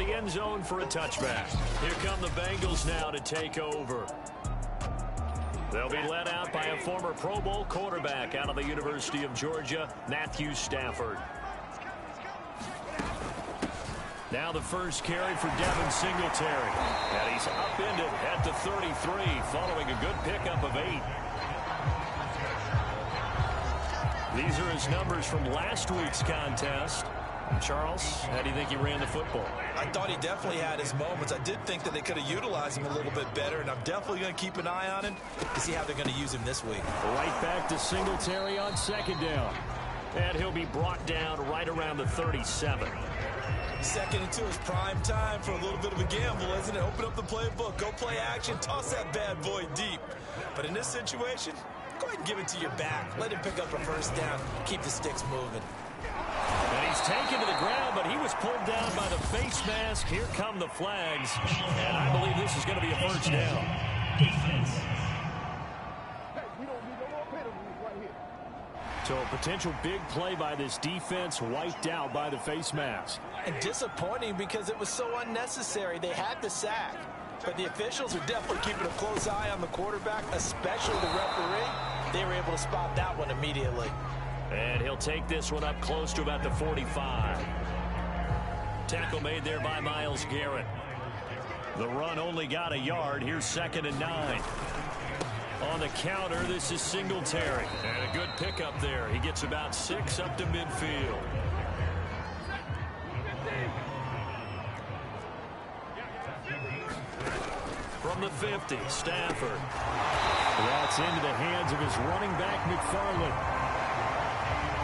the end zone for a touchback. Here come the Bengals now to take over. They'll be led out by a former Pro Bowl quarterback out of the University of Georgia, Matthew Stafford. Now the first carry for Devin Singletary. And he's upended at the 33 following a good pickup of 8. These are his numbers from last week's contest. Charles, how do you think he ran the football? I thought he definitely had his moments. I did think that they could have utilized him a little bit better, and I'm definitely going to keep an eye on him to see how they're going to use him this week. Right back to Singletary on second down. And he'll be brought down right around the 37. Second and 2 is prime time for a little bit of a gamble, isn't it? Open up the playbook, go play action, toss that bad boy deep. But in this situation, go ahead and give it to your back. Let him pick up a first down. Keep the sticks moving. And he's taken to the ground, but he was pulled down by the face mask. Here come the flags. And I believe this is going to be a first down. So a potential big play by this defense wiped out by the face mask. And disappointing because it was so unnecessary. They had the sack. But the officials are definitely keeping a close eye on the quarterback, especially the referee. They were able to spot that one immediately. And he'll take this one up close to about the 45. Tackle made there by Myles Garrett. The run only got a yard. Here's 2nd and 9. On the counter, this is Singletary. And a good pickup there. He gets about 6 up to midfield. From the 50, Stafford. That's into the hands of his running back, McFarland.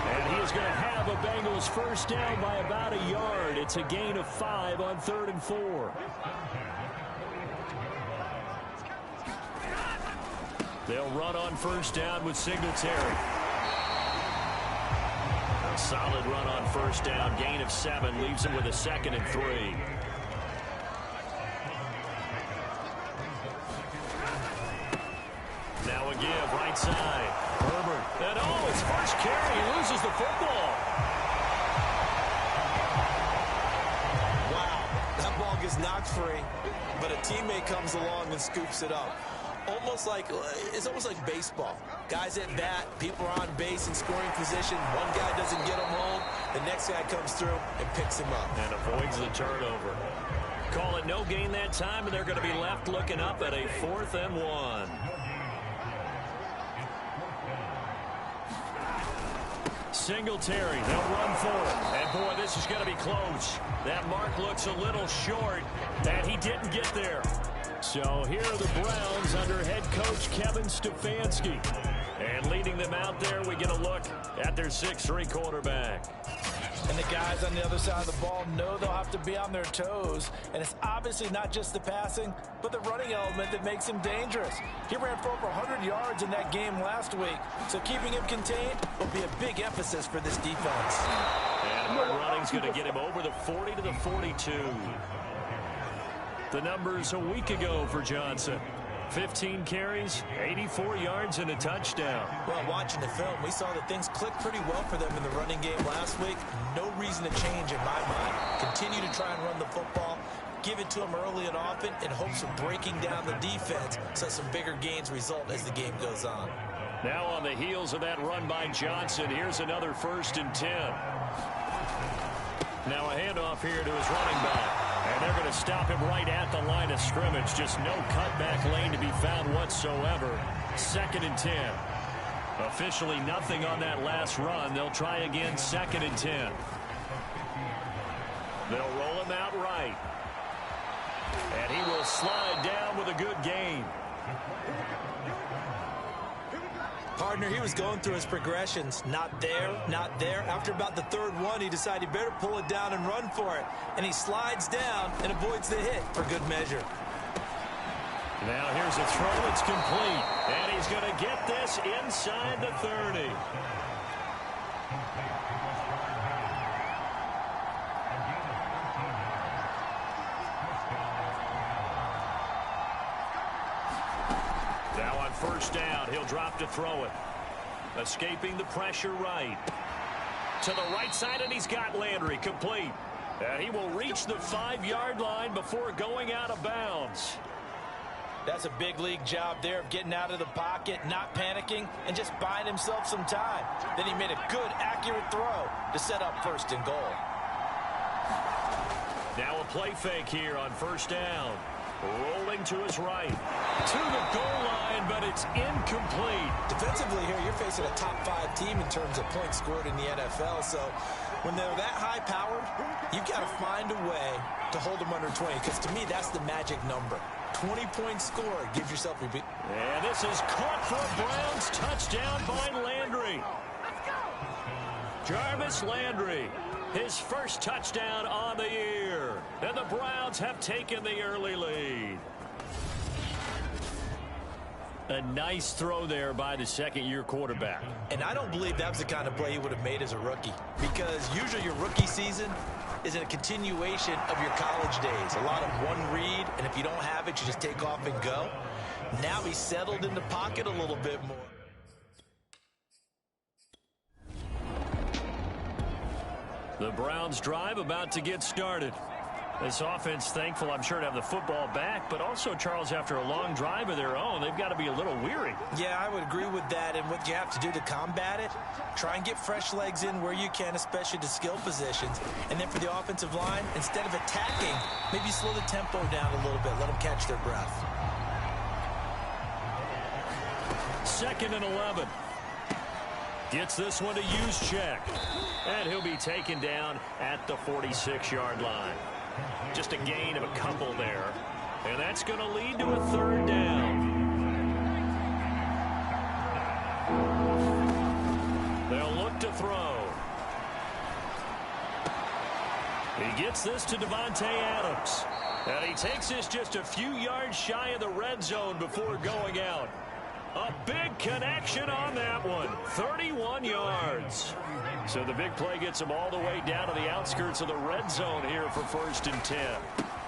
And he is going to have a Bengals first down by about a yard. It's a gain of 5 on 3rd and 4. They'll run on first down with Singletary. A solid run on first down. Gain of 7 leaves him with a 2nd and 3. Now a give, right side. Herbert. And his first carry. He loses the football. Wow, that ball gets knocked free, but a teammate comes along and scoops it up. It's almost like baseball. Guys at bat, people are on base in scoring position. One guy doesn't get him home. The next guy comes through and picks him up. And avoids the turnover. Call it no gain that time, and they're going to be left looking up at a 4th and 1. Singletary, they'll run for it. And boy, this is going to be close. That mark looks a little short, and he didn't get there. So here are the Browns under head coach Kevin Stefanski. And leading them out there, we get a look at their 6'3" quarterback. And the guys on the other side of the ball know they'll have to be on their toes. And it's obviously not just the passing, but the running element that makes him dangerous. He ran for over 100 yards in that game last week. So keeping him contained will be a big emphasis for this defense. And hard running's going to get him over the 40 to the 42. The numbers a week ago for Johnson. 15 carries, 84 yards, and a touchdown. Well, watching the film, we saw that things clicked pretty well for them in the running game last week. No reason to change in my mind. Continue to try and run the football, give it to them early and often in hopes of breaking down the defense so some bigger gains result as the game goes on. Now on the heels of that run by Johnson, here's another 1st and 10. Now a handoff here to his running back. And they're going to stop him right at the line of scrimmage. Just no cutback lane to be found whatsoever. 2nd and 10. Officially nothing on that last run. They'll try again 2nd and 10. They'll roll him out right. And he will slide down with a good gain. Partner, he was going through his progressions. Not there, not there. After about the 3rd one, he decided he better pull it down and run for it. And he slides down and avoids the hit for good measure. Now here's a throw. It's complete. And he's going to get this inside the 30. Now on first down, he'll drop to throw it. Escaping the pressure right. To the right side, and he's got Landry complete. And he will reach the 5-yard line before going out of bounds. That's a big league job there of getting out of the pocket, not panicking, and just buying himself some time. Then he made a good, accurate throw to set up 1st and goal. Now a play fake here on 1st down. Rolling to his right. To the goal line, but it's incomplete. Defensively here, you're facing a top 5 team in terms of points scored in the NFL. So when they're that high-powered, you've got to find a way to hold them under 20. Because to me, that's the magic number. 20 points scored gives yourself a big... And this is caught for a Browns touchdown by Landry. Jarvis Landry, his first touchdown on the year. And the Browns have taken the early lead. A nice throw there by the 2nd-year quarterback. And I don't believe that was the kind of play he would have made as a rookie. Because usually your rookie season is a continuation of your college days. A lot of one read, and if you don't have it, you just take off and go. Now he's settled in the pocket a little bit more. The Browns drive about to get started. This offense, thankful, I'm sure, to have the football back, but also, Charles, after a long drive of their own, they've got to be a little weary. Yeah, I would agree with that, and what you have to do to combat it, try and get fresh legs in where you can, especially to skill positions. And then for the offensive line, instead of attacking, maybe slow the tempo down a little bit, let them catch their breath. 2nd and 11. Gets this one to use check. And he'll be taken down at the 46-yard line. Just a gain of a couple there. And that's going to lead to a 3rd down. They'll look to throw. He gets this to Davante Adams. And he takes this just a few yards shy of the red zone before going out. A big connection on that one. 31 yards. So the big play gets them all the way down to the outskirts of the red zone here for 1st and 10.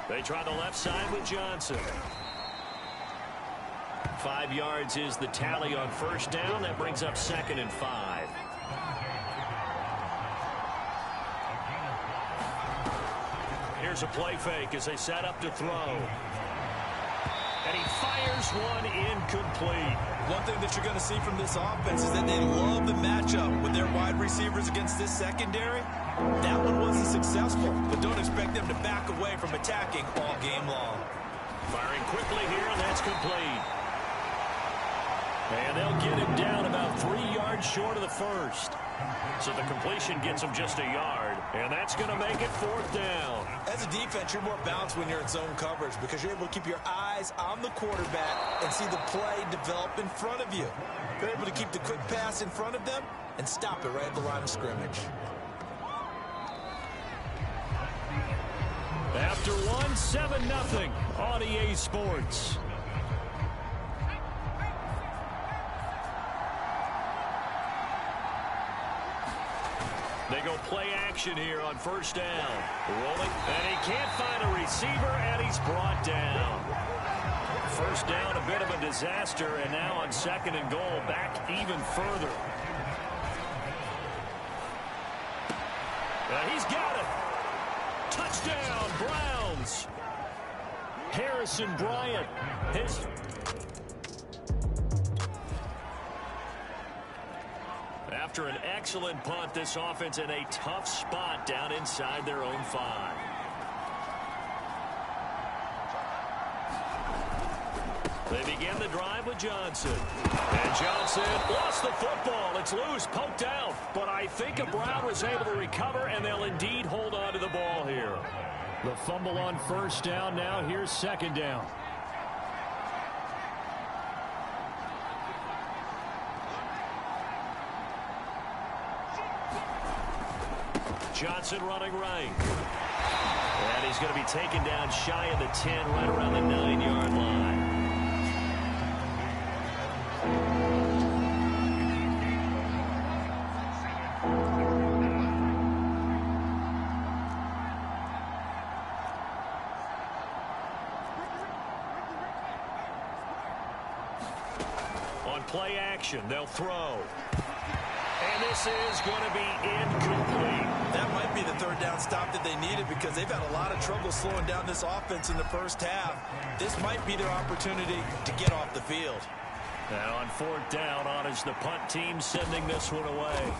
They try the left side with Johnson. 5 yards is the tally on 1st down. That brings up 2nd and 5. Here's a play fake as they set up to throw. And he fires one incomplete. One thing that you're going to see from this offense is that they love the matchup with their wide receivers against this secondary. That one wasn't successful, but don't expect them to back away from attacking all game long. Firing quickly here, and that's complete. And they'll get him down about 3 yards short of the 1st. So the completion gets him just a yard, and that's going to make it 4th down. As a defense, you're more balanced when you're in zone coverage because you're able to keep your eyes on the quarterback and see the play develop in front of you. You're able to keep the quick pass in front of them and stop it right at the line of scrimmage. After one, 7-0 on EA Sports. They go play action here on 1st down. Rolling, and he can't find a receiver, and he's brought down. 1st down, a bit of a disaster, and now on 2nd and goal, back even further. And he's got it. Touchdown, Browns. Harrison Bryant. After an excellent punt, this offense in a tough spot down inside their own 5. They begin the drive with Johnson. And Johnson lost the football. It's loose, poked out. But I think a Brown was able to recover, and they'll indeed hold on to the ball here. The fumble on 1st down. Now here's 2nd down. Johnson running right. And he's going to be taken down shy of the 10, right around the 9-yard line. On play action, they'll throw. And this is going to be incomplete. That might be the third down stop that they needed because they've had a lot of trouble slowing down this offense in the first half. This might be their opportunity to get off the field. And on fourth down, on is the punt team sending this one away.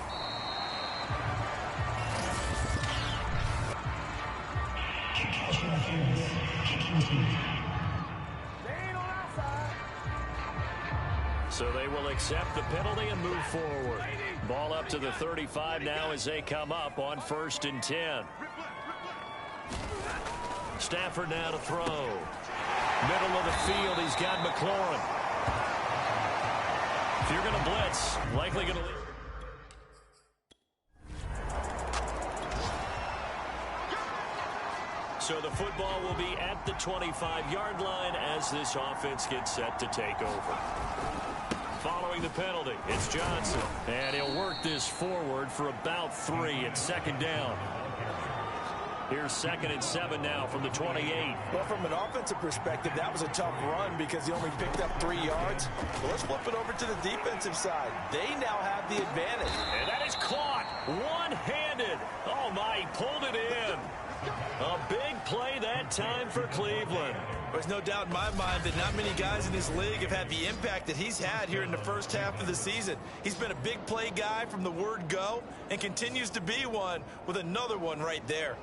So they will accept the penalty and move forward. Ball up to the 35 now as they come up on 1st and 10. Stafford now to throw. Middle of the field, he's got McLaurin. If you're going to blitz, likely going to leave. So the football will be at the 25-yard line as this offense gets set to take over. Following the penalty, it's Johnson. And he'll work this forward for about 3 at 2nd down. Here's 2nd and 7 now from the 28. Well, from an offensive perspective, that was a tough run because he only picked up 3 yards. Well, let's flip it over to the defensive side. They now have the advantage. And that is caught one-handed. Oh, my, he pulled it in. A big play that time for Cleveland. There's no doubt in my mind that not many guys in this league have had the impact that he's had here in the first half of the season. He's been a big play guy from the word go and continues to be one with another one right there.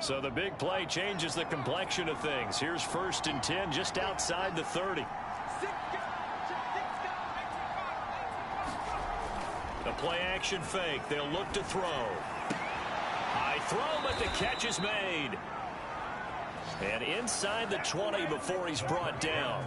So the big play changes the complexion of things. Here's 1st and 10 just outside the 30. The play action fake. They'll look to throw. High throw, but the catch is made. And inside the 20 before he's brought down.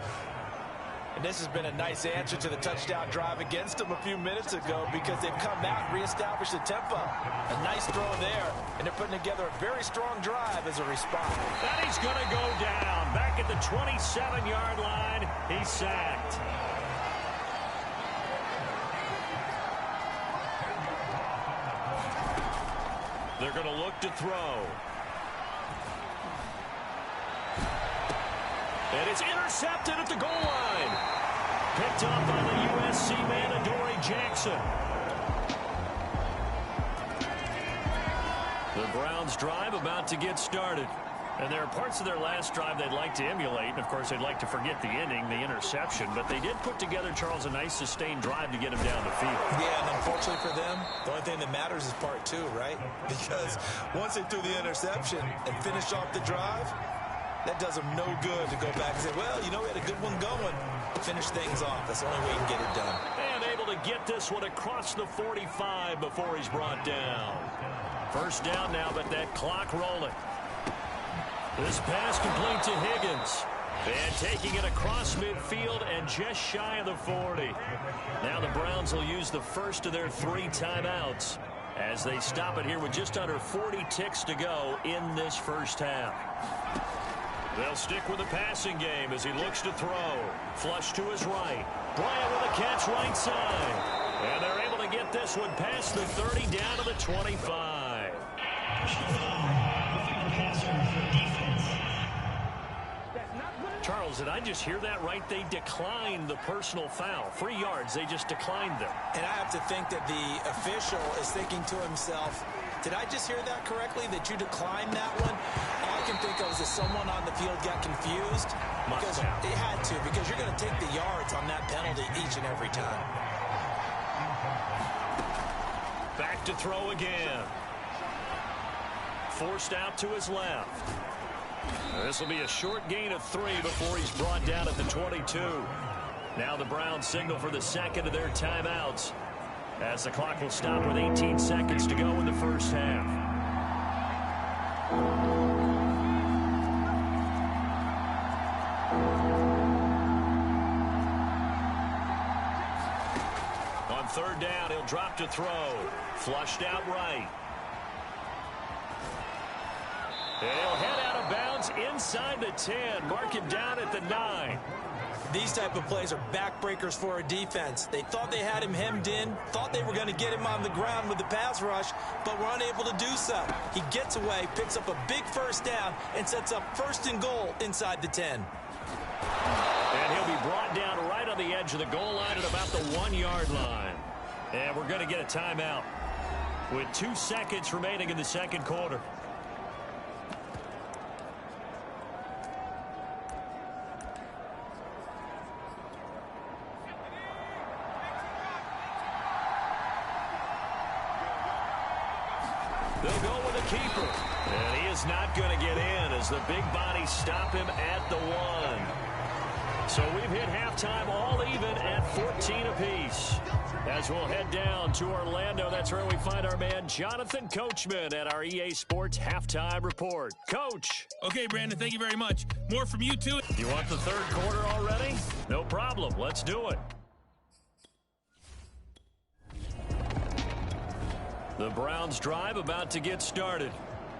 And this has been a nice answer to the touchdown drive against them a few minutes ago because they've come out and reestablished the tempo. A nice throw there, and they're putting together a very strong drive as a response. And he's going to go down. Back at the 27-yard line, he's sacked. They're going to look to throw. And it's intercepted at the goal line. Picked up by the USC man, Adoree Jackson. The Browns drive about to get started. And there are parts of their last drive they'd like to emulate. And, of course, they'd like to forget the ending, the interception. But they did put together, Charles, a nice sustained drive to get him down the field. Yeah, and unfortunately for them, the only thing that matters is part 2, right? Because once they threw the interception and finished off the drive, that does them no good to go back and say, well, you know, we had a good one going. Finish things off. That's the only way you can get it done. And able to get this one across the 45 before he's brought down. 1st down now, but that clock rolling. This pass complete to Higgins. And taking it across midfield and just shy of the 40. Now the Browns will use the first of their 3 timeouts as they stop it here with just under 40 ticks to go in this first half. They'll stick with the passing game as he looks to throw. Flush to his right. Bryant with a catch right side. And they're able to get this one past the 30 down to the 25. Charles, did I just hear that right? They declined the personal foul. 3 yards, they just declined them. And I have to think that the official is thinking to himself, did I just hear that correctly, that you declined that one? All I can think of is that someone on the field got confused. Because it had to, because you're going to take the yards on that penalty each and every time. Back to throw again. Forced out to his left. This will be a short gain of 3 before he's brought down at the 22. Now the Browns signal for the second of their timeouts as the clock will stop with 18 seconds to go in the first half. On 3rd down, he'll drop to throw. Flushed out right. And he'll head out of bounds inside the 10. Mark him down at the 9. These type of plays are backbreakers for a defense. They thought they had him hemmed in, thought they were going to get him on the ground with the pass rush, but were unable to do so. He gets away, picks up a big 1st down, and sets up 1st and goal inside the 10. And he'll be brought down right on the edge of the goal line at about the 1-yard line. And we're going to get a timeout with 2 seconds remaining in the second quarter. They'll go with a keeper. And he is not going to get in as the big bodies stop him at the 1. So we've hit halftime all even at 14 apiece. As we'll head down to Orlando, that's where we find our man Jonathan Coachman at our EA Sports Halftime Report. Coach. Okay, Brandon, thank you very much. More from you, too. You want the third quarter already? No problem. Let's do it. The Browns drive about to get started.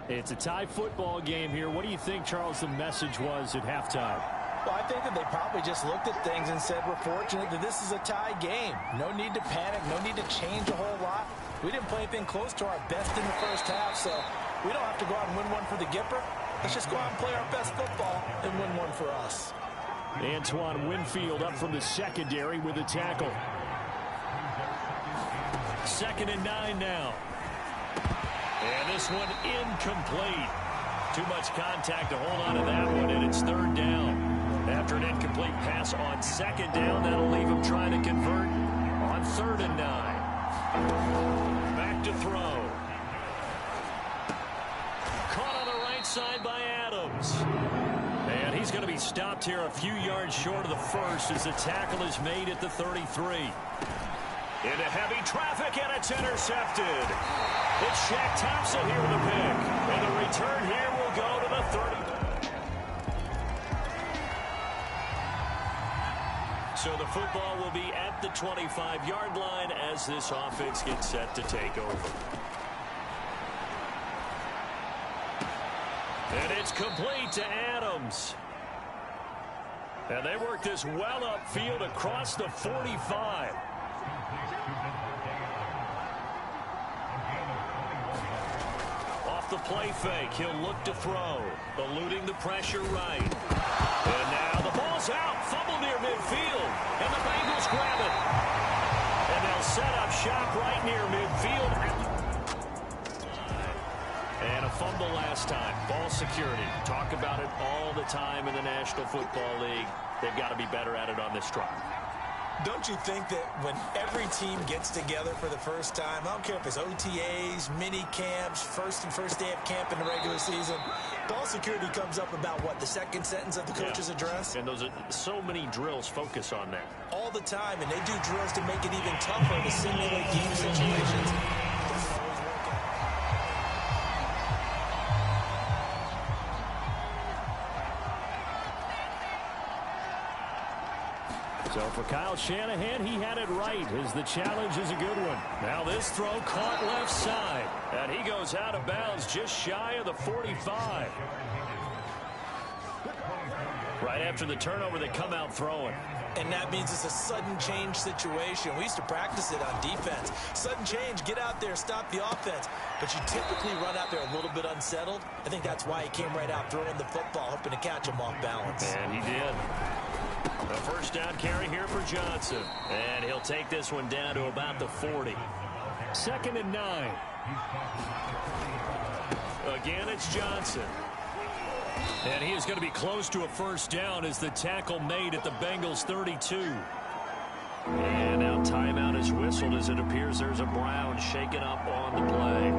It's a tie football game here. What do you think, Charles, the message was at halftime? Well, I think that they probably just looked at things and said, we're fortunate that this is a tie game. No need to panic. No need to change a whole lot. We didn't play anything close to our best in the first half, so we don't have to go out and win one for the Gipper. Let's just go out and play our best football and win one for us. Antoine Winfield up from the secondary with a tackle. 2nd and 9 now. And this one incomplete. Too much contact to hold on to that one, and it's 3rd down. After an incomplete pass on 2nd down, that'll leave him trying to convert on 3rd and 9. Back to throw. Caught on the right side by Adams. And he's going to be stopped here a few yards short of the first as the tackle is made at the 33. Into heavy traffic, and it's intercepted. It's Shaq Thompson here with a pick. And the return here will go to the 30. So the football will be at the 25-yard line as this offense gets set to take over. And it's complete to Adams. And they work this well upfield across the 45. Off the play fake, he'll look to throw. Eluding the pressure right. And now the ball's out. Fumble near midfield. And the Bengals grab it. And they'll set up shop right near midfield. And a fumble last time. Ball security. Talk about it all the time in the National Football League. They've got to be better at it on this drive. Don't you think that when every team gets together for the first time, I don't care if it's OTAs, mini camps, first day of camp in the regular season, ball security comes up about what, the second sentence of the coach's address? And those are so many drills focus on that. All the time, and they do drills to make it even tougher to simulate game situations. So for Kyle Shanahan, he had it right as the challenge is a good one. Now this throw caught left side. And he goes out of bounds just shy of the 45. Right after the turnover, they come out throwing. And that means it's a sudden change situation. We used to practice it on defense. Sudden change, get out there, stop the offense. But you typically run out there a little bit unsettled. I think that's why he came right out throwing the football, hoping to catch him off balance. And he did. A first down carry here for Johnson. And he'll take this one down to about the 40. 2nd and 9. Again, it's Johnson. And he is going to be close to a first down as the tackle made at the Bengals 32. And now timeout is whistled as it appears there's a Brown shaken up on the play.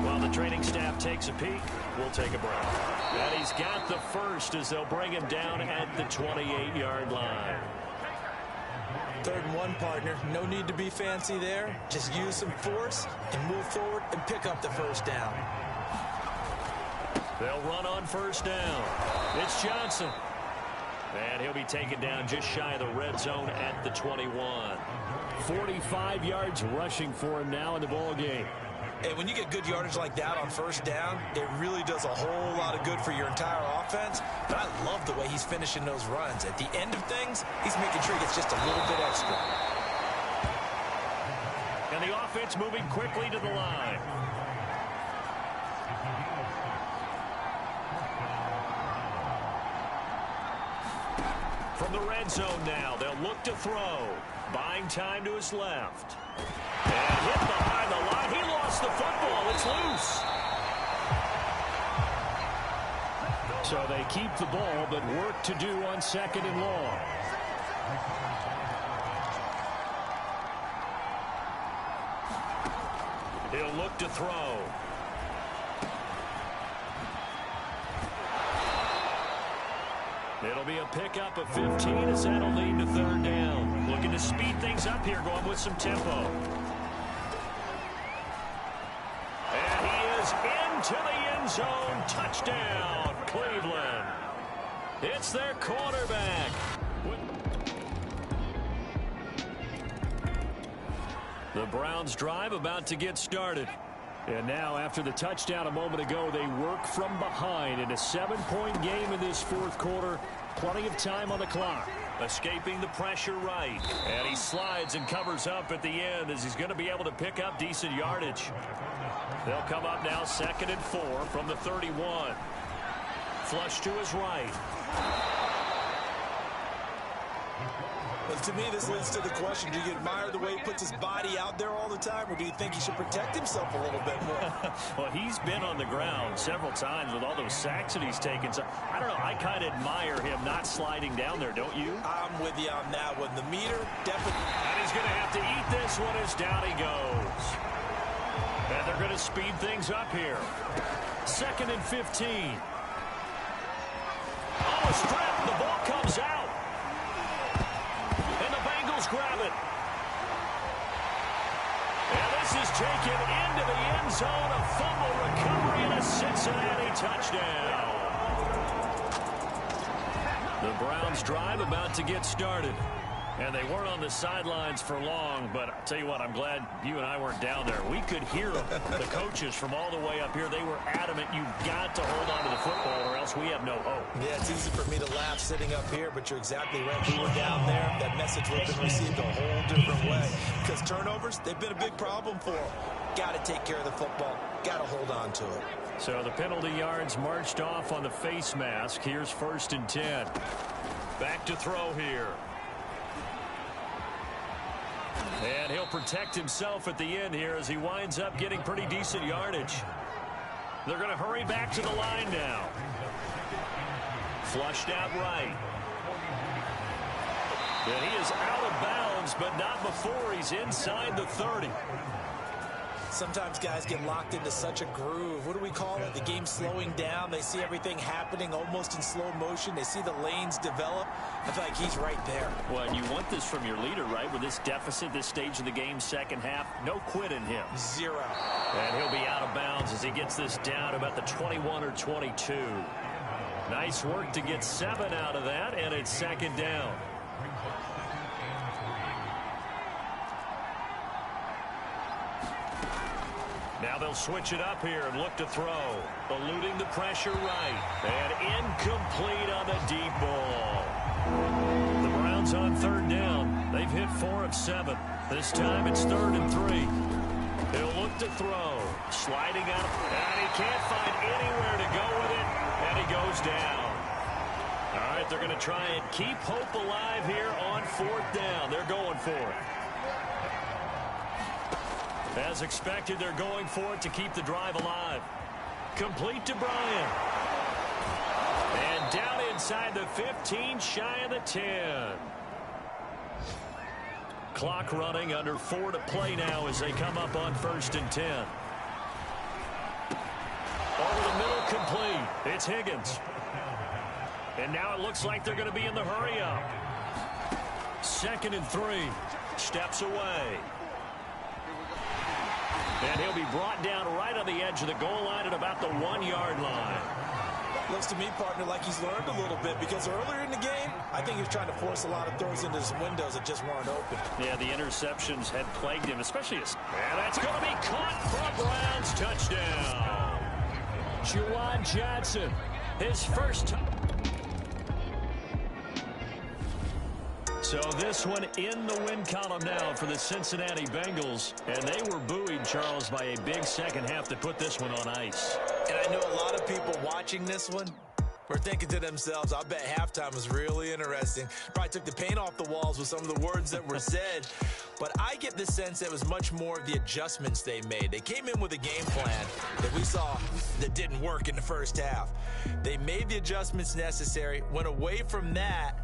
While the training staff takes a peek, we'll take a break. And he's got the first as they'll bring him down at the 28-yard line. 3rd and 1, partner. No need to be fancy there. Just use some force and move forward and pick up the first down. They'll run on first down. It's Johnson. And he'll be taken down just shy of the red zone at the 21. 45 yards rushing for him now in the ball game. And when you get good yardage like that on first down, it really does a whole lot of good for your entire offense. But I love the way he's finishing those runs. At the end of things, he's making sure he gets just a little bit extra. And the offense moving quickly to the line. From the red zone now, they'll look to throw. Buying time to his left. And hit behind the line. He lost the football. It's loose. So they keep the ball, but work to do on 2nd and long. He'll look to throw. It'll be a pickup of 15 as that'll lead to 3rd down. Looking to speed things up here, going with some tempo. And he is into the end zone. Touchdown, Cleveland. It's their quarterback. The Browns drive about to get started. And now, after the touchdown a moment ago, they work from behind in a 7-point game in this 4th quarter. Plenty of time on the clock. Escaping the pressure right. And he slides and covers up at the end as he's going to be able to pick up decent yardage. They'll come up now 2nd and 4 from the 31. Flush to his right. Well, to me, this leads to the question, do you admire the way he puts his body out there all the time, or do you think he should protect himself a little bit more? Well, he's been on the ground several times with all those sacks that he's taken. So, I don't know, I kind of admire him not sliding down there, don't you? I'm with you on that one. The meter, definitely. And he's going to have to eat this one as down he goes. And they're going to speed things up here. 2nd and 15. Oh, a strip. The ball comes out. Grab it. And this is taken into the end zone. A fumble recovery and a Cincinnati touchdown. The Browns drive about to get started. And they weren't on the sidelines for long, but I'll tell you what, I'm glad you and I weren't down there. We could hear the coaches from all the way up here. They were adamant, you've got to hold on to the football or else we have no hope. Yeah, it's easy for me to laugh sitting up here, but you're exactly right. We were down there. That message would have been received a whole different way. Because turnovers, they've been a big problem for them. Got to take care of the football. Got to hold on to it. So the penalty yards marched off on the face mask. Here's 1st and 10. Back to throw here. And he'll protect himself at the end here as he winds up getting pretty decent yardage. They're going to hurry back to the line now. Flushed out right. And he is out of bounds, but not before he's inside the 30. Sometimes guys get locked into such a groove. What do we call it? The game slowing down. They see everything happening almost in slow motion. They see the lanes develop. I feel like he's right there. Well, and you want this from your leader, right? With this deficit, this stage of the game, 2nd half, no quit in him. 0. And he'll be out of bounds as he gets this down about the 21 or 22. Nice work to get 7 out of that, and it's 2nd down. Now they'll switch it up here and look to throw. Eluding the pressure right. And incomplete on the deep ball. The Browns on 3rd down. They've hit 4 of 7. This time it's 3rd and 3. He'll look to throw. Sliding out. And he can't find anywhere to go with it. And he goes down. All right, they're going to try and keep hope alive here on 4th down. They're going for it. As expected, they're going for it to keep the drive alive. Complete to Bryant. And down inside the 15, shy of the 10. Clock running, under 4 to play now as they come up on 1st and 10. Over the middle, complete. It's Higgins. And now it looks like they're going to be in the hurry up. 2nd and 3. Steps away. And he'll be brought down right on the edge of the goal line at about the 1-yard line. Looks to me, partner, like he's learned a little bit because earlier in the game, I think he was trying to force a lot of throws into some windows that just weren't open. Yeah, the interceptions had plagued him, especially as... And that's going to be caught for Browns touchdown. Juwan Johnson, his first time. So this one in the win column now for the Cincinnati Bengals. And they were buoyed, Charles, by a big 2nd half to put this one on ice. And I know a lot of people watching this one, were thinking to themselves, I bet halftime was really interesting. Probably took the paint off the walls with some of the words that were said. But I get the sense it was much more of the adjustments they made. They came in with a game plan that we saw that didn't work in the first half. They made the adjustments necessary, went away from that.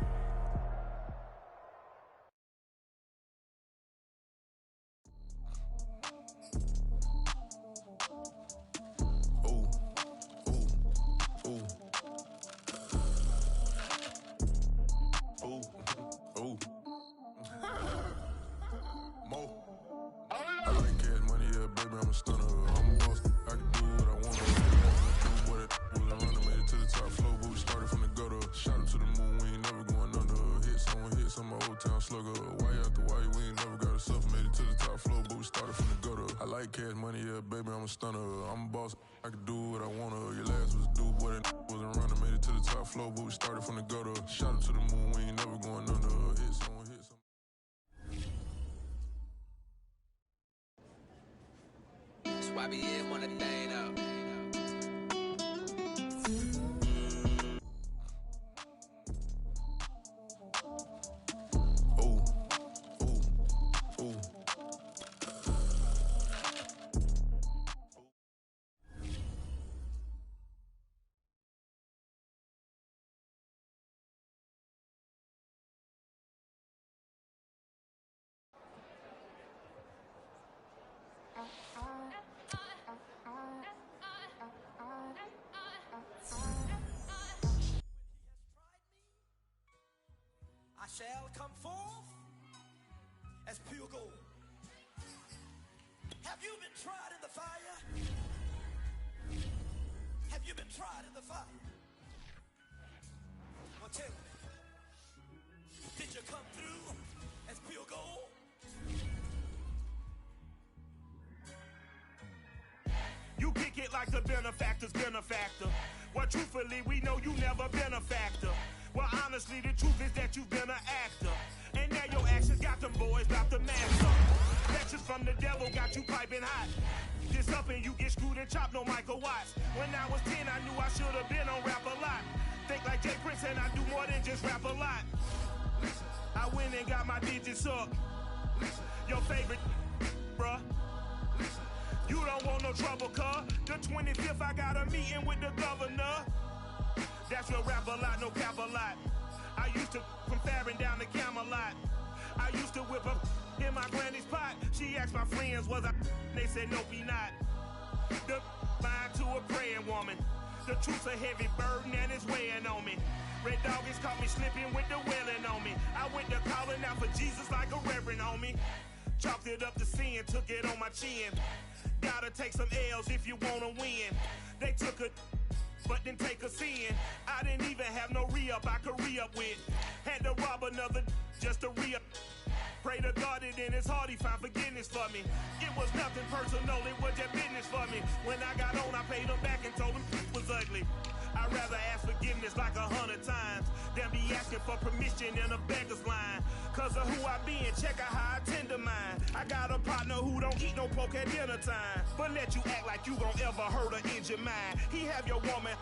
Cash money, yeah, baby, I'm a stunner. I'm a boss, I can do what I wanna. Your last was do, boy, that wasn't running. Made it to the top floor, but we started from the gutter. Shot up to the moon, we ain't never going under. Hit someone, hit someone. That's why we in one thing up. I shall come forth as pure gold. Have you been tried in the fire? Have you been tried in the fire? Well, tell me, did you come through as pure gold? You kick it like the benefactor's benefactor. Well, truthfully, we know you never been a factor. Well, honestly, the truth is that you've been an actor. And now your actions got them boys about to master. Lectures from the devil got you piping hot. This up and you get screwed and chopped, no Michael Watts. When I was 10, I knew I should have been on rap a lot. Think like Jay Prince and I do more than just rap a lot. I went and got my digits up. Your favorite, bruh. You don't want no trouble, cuz. The 25th, I got a meeting with the governor. That's your rap a lot, no cap a lot. I used to from Farron down to Camelot. I used to whip up in my granny's pot. She asked my friends, was I? They said, nope, he not. The mind to a praying woman. The truth's a heavy burden and it's weighing on me. Red Doggies caught me slipping with the wailing on me. I went to calling out for Jesus like a reverend on me. Chalked it up to sin, took it on my chin. Gotta take some L's if you wanna win. They took a but then take a sin. I didn't even have no re-up I could re-up with. Had to rob another just to re-up. Pray to God it in his heart he found forgiveness for me. It was nothing personal, it was just business for me. When I got on, I paid him back and told him it was ugly. I'd rather ask forgiveness like 100 times than be asking for permission in a beggar's line. Cause of who I be and check out how I tend to mine. I got a partner who don't eat no pork at dinner time, but let you act like you gon' ever hurt or injure mine. He have your woman,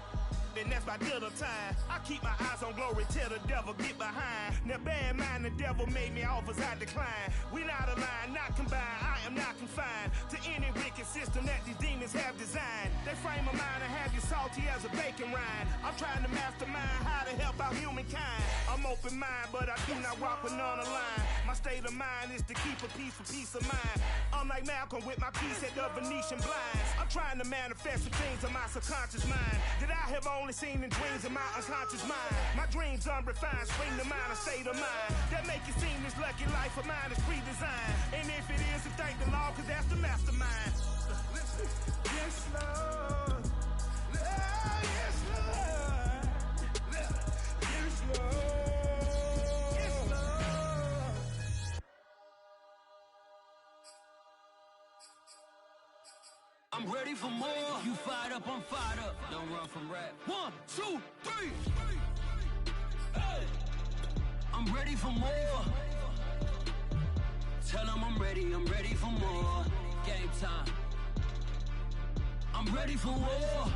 and that's by dinner time. I keep my eyes on glory till the devil get behind. Now bear in mind the devil made me offers I decline. We not aligned, not combined, I am not confined to any wicked system that these demons have designed. They frame a mind and have you salty as a bacon rind. I'm trying to mastermind how to help out humankind. I'm open mind, but I do not walk with none aligned. My state of mind is to keep a peace for peace of mind. I'm like Malcolm with my piece at the Venetian blinds. I'm trying to manifest the things in my subconscious mind that I have only seen in dreams in my unconscious mind. My dreams unrefined, spring to mind, a state of mind that make it seem this lucky life of mine is pre-designed. And if it is, then thank the Lord, cause that's the mastermind. Listen. Yes, Lord. Yes, Lord. Yes, Lord. Yes, Lord. I'm ready for more. You fired up, I'm fired up. Don't run from rap. 1, 2, 3. Hey. I'm ready for more. Tell them I'm ready for more. Game time. I'm ready for war.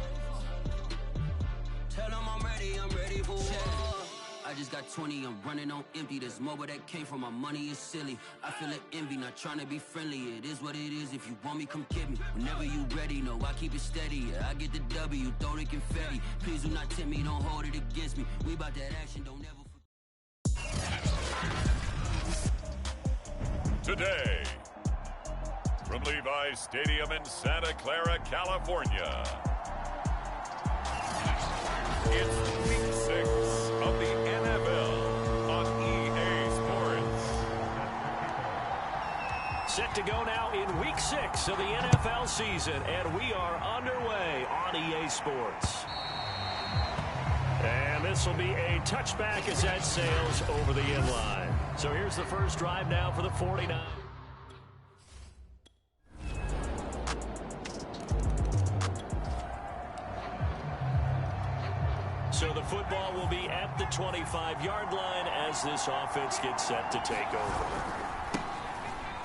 Tell them I'm ready for war. I just got 20, I'm running on empty. This mobile that came from my money is silly. I feel like envy, not trying to be friendly. It is what it is, if you want me, come get me. Whenever you ready, no, I keep it steady. Yeah, I get the W, throw the confetti. Please do not tempt me, don't hold it against me. We about that action, don't ever forget. Today, from Levi's Stadium in Santa Clara, California, it's Week 6 of the NFL on EA Sports. Set to go now in Week 6 of the NFL season, and we are underway on EA Sports. And this will be a touchback as that sails over the end line. So here's the first drive now for the 49ers. So the football will be at the 25-yard line as this offense gets set to take over.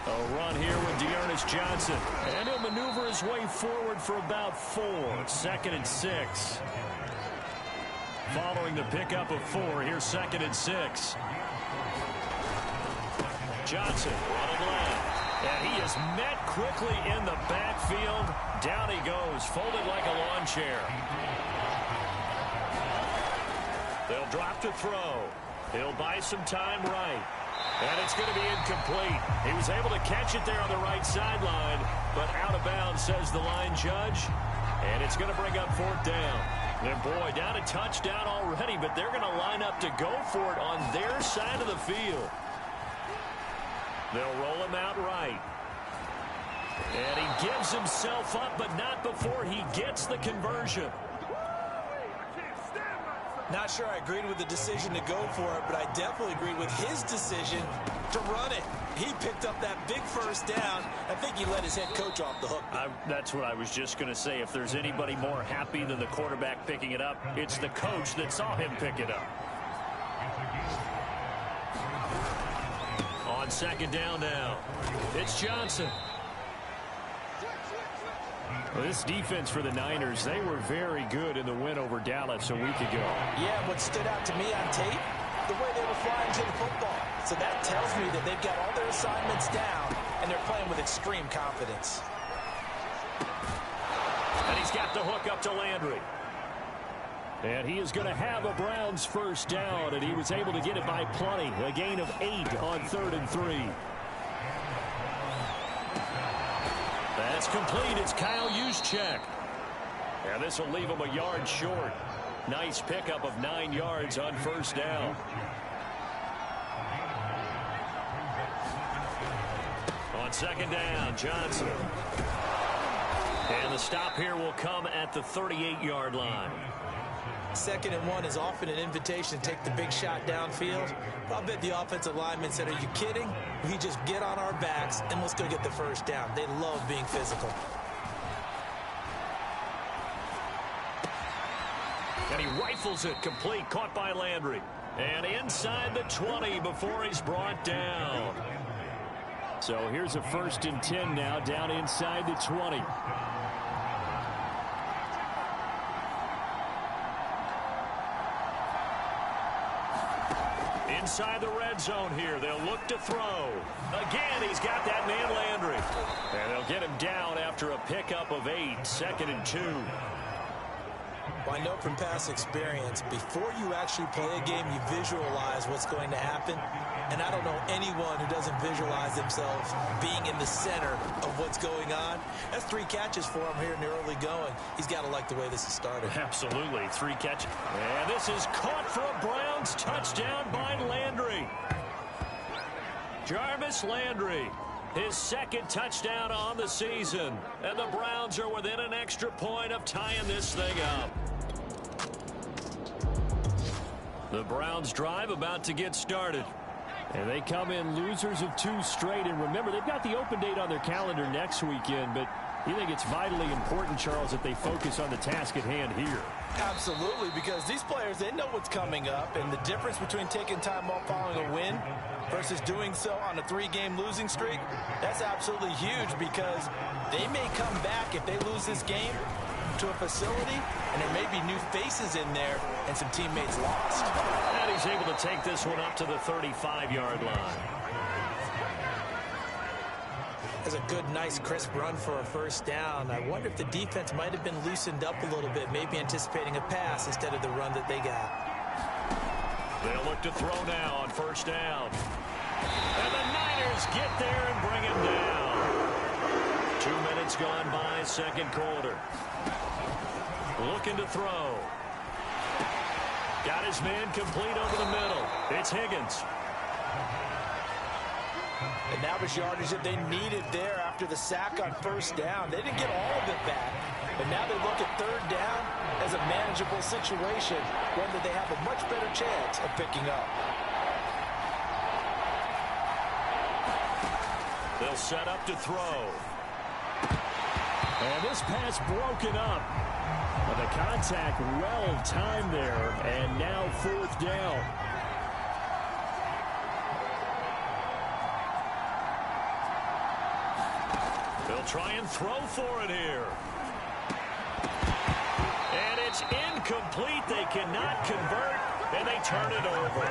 A run here with Dearness Johnson. And he'll maneuver his way forward for about 4. 2nd and 6. Following the pickup of 4, here's 2nd and 6. Johnson running left. And he is met quickly in the backfield. Down he goes, folded like a lawn chair. They'll drop to throw. He'll buy some time right. And it's going to be incomplete. He was able to catch it there on the right sideline, but out of bounds, says the line judge. And it's going to bring up 4th down. And boy, down a touchdown already, but they're going to line up to go for it on their side of the field. They'll roll him out right. And he gives himself up, but not before he gets the conversion. Not sure I agreed with the decision to go for it, but I definitely agreed with his decision to run it. He picked up that big first down. I think he let his head coach off the hook. That's what I was just going to say. If there's anybody more happy than the quarterback picking it up, it's the coach that saw him pick it up. On 2nd down now, it's Johnson. Well, this defense for the Niners, they were very good in the win over Dallas a week ago. Yeah, what stood out to me on tape, the way they were flying to the football. So that tells me that they've got all their assignments down, and they're playing with extreme confidence. And he's got the hook up to Landry. And he is going to have a Browns first down, and he was able to get it by plenty. A gain of 8 on 3rd and 3. That's complete. It's Kyle Juszczyk. And this will leave him a yard short. Nice pickup of 9 yards on first down. On 2nd down, Johnson. And the stop here will come at the 38-yard line. 2nd and 1 is often an invitation to take the big shot downfield. I'll bet the offensive lineman said, are you kidding? We just get on our backs and let's go get the first down. They love being physical. And he rifles it complete, caught by Landry. And inside the 20 before he's brought down. So here's a 1st and 10 now, down inside the 20. Inside the red zone here. They'll look to throw. Again, he's got that man Landry. And they'll get him down after a pickup of 8. 2nd and 2. Well, I know from past experience, before you actually play a game, you visualize what's going to happen. And I don't know anyone who doesn't visualize themselves being in the center of what's going on. That's 3 catches for him here in the early going. He's got to like the way this has started. Absolutely. 3 catches. And this is caught for a Browns touchdown by Landry. Jarvis Landry, his 2nd touchdown on the season. And the Browns are within an extra point of tying this thing up. The Browns drive about to get started. And they come in losers of 2 straight. And remember, they've got the open date on their calendar next weekend. But you think it's vitally important, Charles, that they focus on the task at hand here? Absolutely, because these players, they know what's coming up. And the difference between taking time off following a win versus doing so on a 3-game losing streak, that's absolutely huge, because they may come back if they lose this game to a facility, and there may be new faces in there and some teammates lost. And he's able to take this one up to the 35-yard line. That's a good, nice, crisp run for a first down. I wonder if the defense might have been loosened up a little bit, maybe anticipating a pass instead of the run that they got. They'll look to throw now on first down. And the Niners get there and bring him down. 2 minutes gone by, second quarter. Looking to throw. Got his man complete over the middle. It's Higgins. And that was yardage that they needed there after the sack on first down. They didn't get all of it back, but now they look at third down as a manageable situation, one that they have a much better chance of picking up. They'll set up to throw. And this pass broken up. But the contact well timed there, and now fourth down. They'll try and throw for it here. And it's incomplete. They cannot convert, and they turn it over.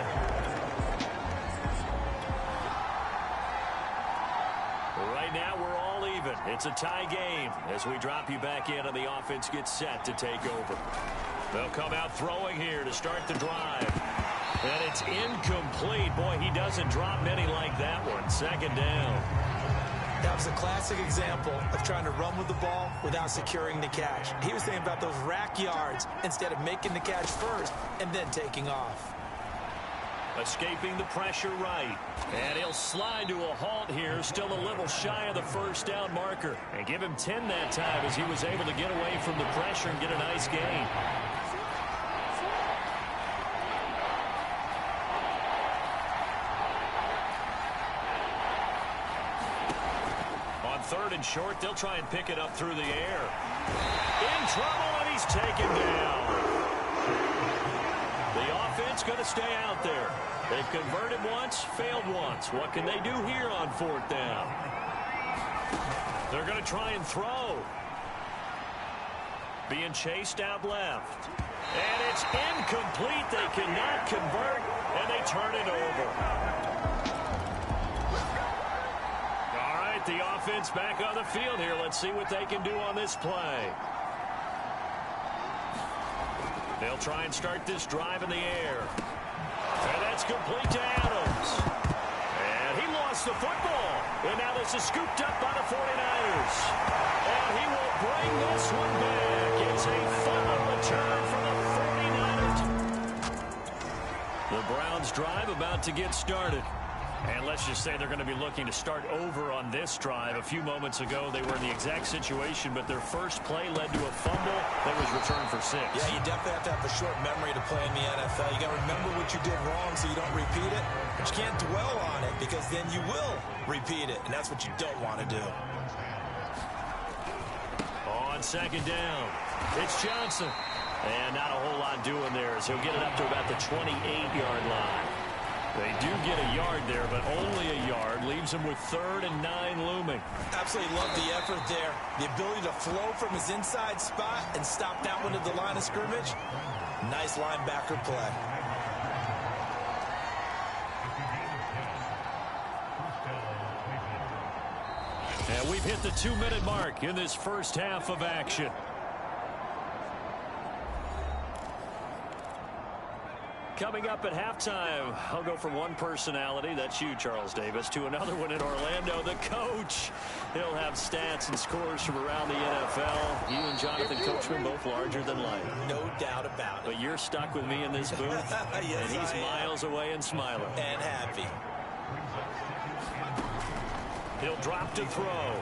Right now, we're all even. It's a tie game as we drop you back in and the offense gets set to take over. They'll come out throwing here to start the drive. And it's incomplete. Boy, he doesn't drop many like that one. Second down. That was a classic example of trying to run with the ball without securing the catch. He was thinking about those rack yards instead of making the catch first and then taking off. Escaping the pressure right. And he'll slide to a halt here, still a little shy of the first down marker. And give him 10 that time as he was able to get away from the pressure and get a nice gain. On third and short, they'll try and pick it up through the air. In trouble, and he's taken down. The offense going to stay out there. They've converted once, failed once. What can they do here on fourth down? They're going to try and throw. Being chased out left. And it's incomplete. They cannot convert, and they turn it over. All right, the offense back on the field here. Let's see what they can do on this play. They'll try and start this drive in the air. And that's complete to Adams. And he lost the football. And now this is scooped up by the 49ers. And he will bring this one back. It's a fumble return for the 49ers. The Browns drive about to get started. And let's just say they're going to be looking to start over on this drive. A few moments ago, they were in the exact situation, but their first play led to a fumble that was returned for 6. Yeah, you definitely have to have a short memory to play in the NFL. You got to remember what you did wrong so you don't repeat it. But you can't dwell on it because then you will repeat it, and that's what you don't want to do. On second down, it's Johnson. And not a whole lot doing there as he'll get it up to about the 28-yard line. They do get a yard there, but only a yard. Leaves him with 3rd and 9 looming. Absolutely love the effort there. The ability to flow from his inside spot and stop that one at the line of scrimmage. Nice linebacker play. And we've hit the 2-minute mark in this first half of action. Coming up at halftime, I'll go from one personality, that's you, Charles Davis, to another one in Orlando, the coach. He'll have stats and scores from around the NFL. You and Jonathan Coachman both larger than life. No doubt about it. But you're stuck with me in this booth, yes, and he's miles away and smiling. And happy. He'll drop to throw.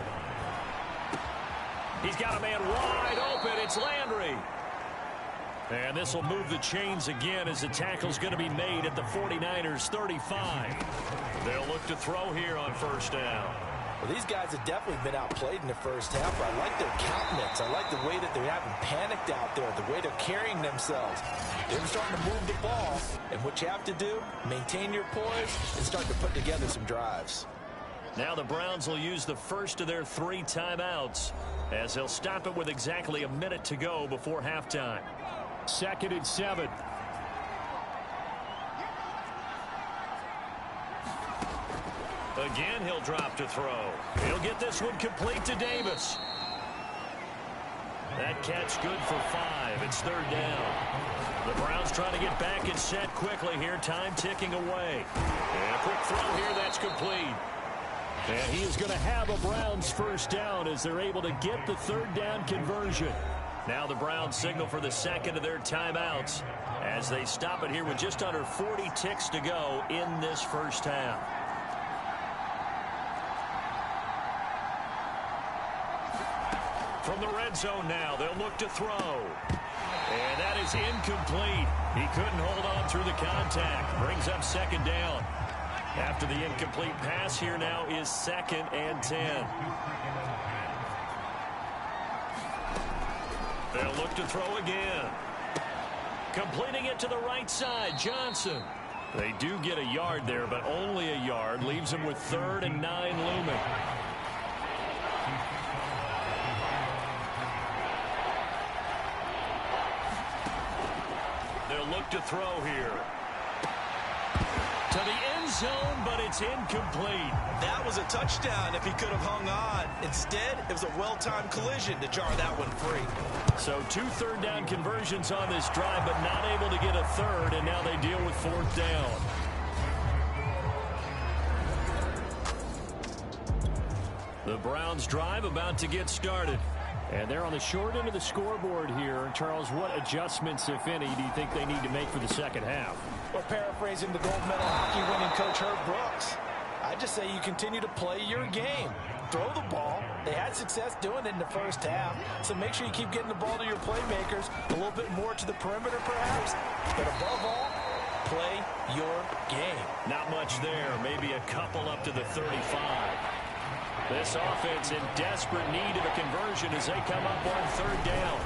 He's got a man wide open. It's Landry. And this will move the chains again as the tackle's going to be made at the 49ers 35. They'll look to throw here on first down. Well, these guys have definitely been outplayed in the first half. I like their countenance. I like the way that they haven't panicked out there, the way they're carrying themselves. They're starting to move the ball. And what you have to do, maintain your poise and start to put together some drives. Now the Browns will use the first of their 3 timeouts. as they'll stop it with exactly a minute to go before halftime. 2nd and 7. Again, he'll drop to throw. He'll get this one complete to Davis. That catch good for 5. It's 3rd down. The Browns trying to get back and set quickly here. Time ticking away. And a quick throw here. That's complete. And he is going to have a Browns 1st down as they're able to get the 3rd down conversion. Now the Browns signal for the 2nd of their timeouts as they stop it here with just under 40 ticks to go in this 1st half. From the red zone now, they'll look to throw. And that is incomplete. He couldn't hold on through the contact. Brings up 2nd down. After the incomplete pass, here now is 2nd and 10. They'll look to throw again. Completing it to the right side, Johnson. They do get a yard there, but only a yard. Leaves them with 3rd and 9 looming. Look to throw here. To the end zone, but it's incomplete. That was a touchdown if he could have hung on. Instead, it was a well-timed collision to jar that one free. So 2 3rd down conversions on this drive, but not able to get a 3rd, and now they deal with 4th down. The Browns drive about to get started. And they're on the short end of the scoreboard here. Charles, what adjustments, if any, do you think they need to make for the 2nd half? Well, paraphrasing the gold medal hockey winning coach Herb Brooks, I just say you continue to play your game. Throw the ball. They had success doing it in the 1st half, so make sure you keep getting the ball to your playmakers, a little bit more to the perimeter perhaps, but above all, play your game. Not much there. Maybe a couple up to the 35. This offense in desperate need of a conversion as they come up on 3rd down.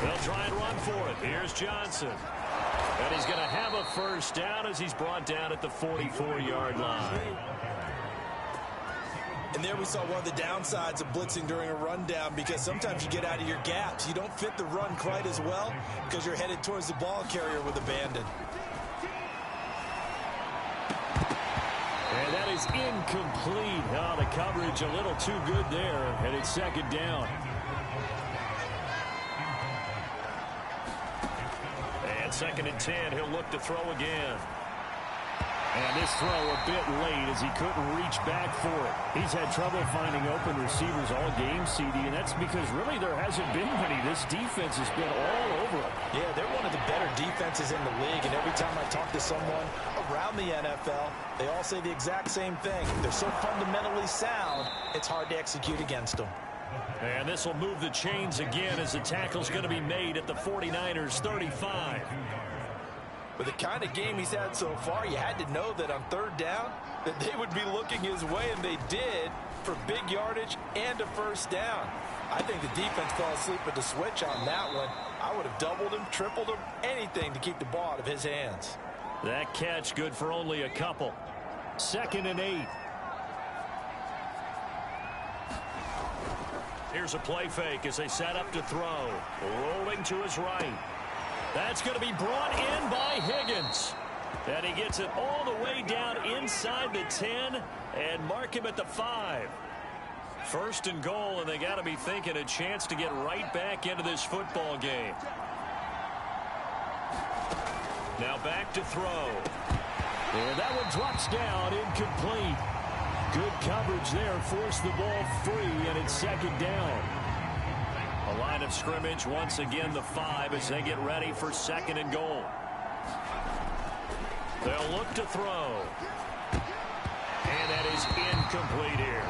They'll try and run for it. Here's Johnson. And he's going to have a 1st down as he's brought down at the 44-yard line. And there we saw one of the downsides of blitzing during a rundown, because sometimes you get out of your gaps. You don't fit the run quite as well because you're headed towards the ball carrier with abandon. And that is incomplete. Oh, the coverage a little too good there, and it's 2nd down. And 2nd and 10, he'll look to throw again. And this throw a bit late as he couldn't reach back for it. He's had trouble finding open receivers all game, CD, and that's because really there hasn't been many. This defense has been all over him. Yeah, they're one of the better defenses in the league, and every time I talk to someone around the NFL, they all say the exact same thing. They're so fundamentally sound, it's hard to execute against them. And this will move the chains again as the tackle's going to be made at the 49ers 35. With the kind of game he's had so far, you had to know that on 3rd down that they would be looking his way, and they did, for big yardage and a 1st down. I think the defense fell asleep at the switch on that one. I would have doubled him, tripled him, anything to keep the ball out of his hands. That catch good for only a couple. 2nd and 8. Here's a play fake as they set up to throw. Rolling to his right. That's going to be brought in by Higgins. And he gets it all the way down inside the 10 and mark him at the 5. 1st and goal, and they got to be thinking a chance to get right back into this football game. Now back to throw. And that one drops down, incomplete. Good coverage there, forced the ball free, and it's 2nd down. A line of scrimmage, once again the 5 as they get ready for 2nd and goal. They'll look to throw. And that is incomplete here.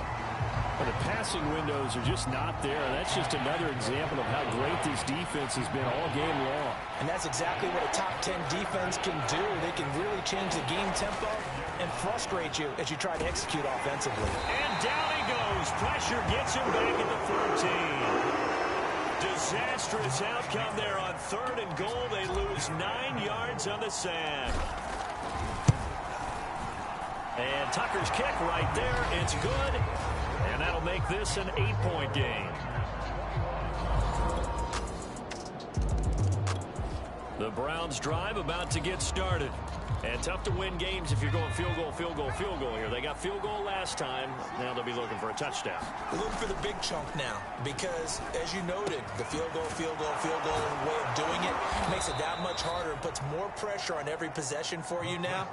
Well, the passing windows are just not there. That's just another example of how great this defense has been all game long. And that's exactly what a top 10 defense can do. They can really change the game tempo and frustrate you as you try to execute offensively. And down he goes. Pressure gets him back at the 14. Disastrous outcome there on 3rd and goal. They lose 9 yards on the sack. And Tucker's kick right there. It's good. And that'll make this an 8-point game. The Browns drive about to get started. And tough to win games if you're going field goal, field goal, field goal here. They got field goal last time. Now they'll be looking for a touchdown. They're looking for the big chunk now because, as you noted, the field goal way of doing it makes it that much harder and puts more pressure on every possession for you now.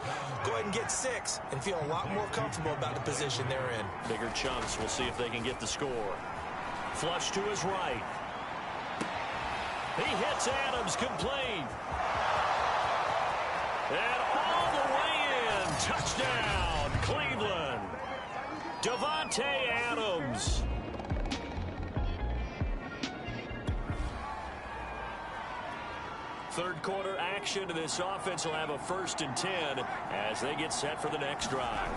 Go ahead and get 6 and feel a lot more comfortable about the position they're in. Bigger chunks. We'll see if they can get the score. Flush to his right. He hits Adams, complete. And all the way in. Touchdown, Cleveland. Davante Adams. Third quarter action, and this offense will have a 1st and 10 as they get set for the next drive.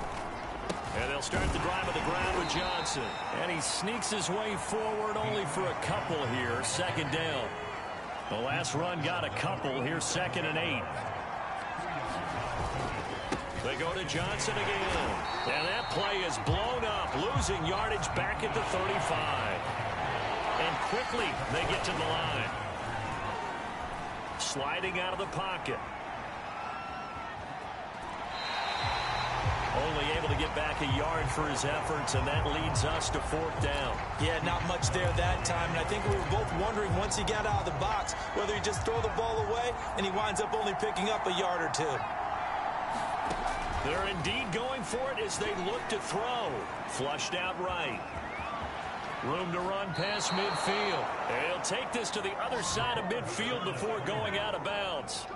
And they'll start the drive on the ground with Johnson. And he sneaks his way forward only for a couple here. 2nd down. The last run got a couple. Here's 2nd and 8. They go to Johnson again. And that play is blown up. Losing yardage back at the 35. And quickly they get to the line. Sliding out of the pocket. Only able to get back a yard for his efforts, and that leads us to 4th down. Yeah, not much there that time, and I think we were both wondering once he got out of the box whether he just throw the ball away, and he winds up only picking up a yard or 2. They're indeed going for it as they look to throw. Flushed out right. Room to run past midfield. And he'll take this to the other side of midfield before going out of bounds.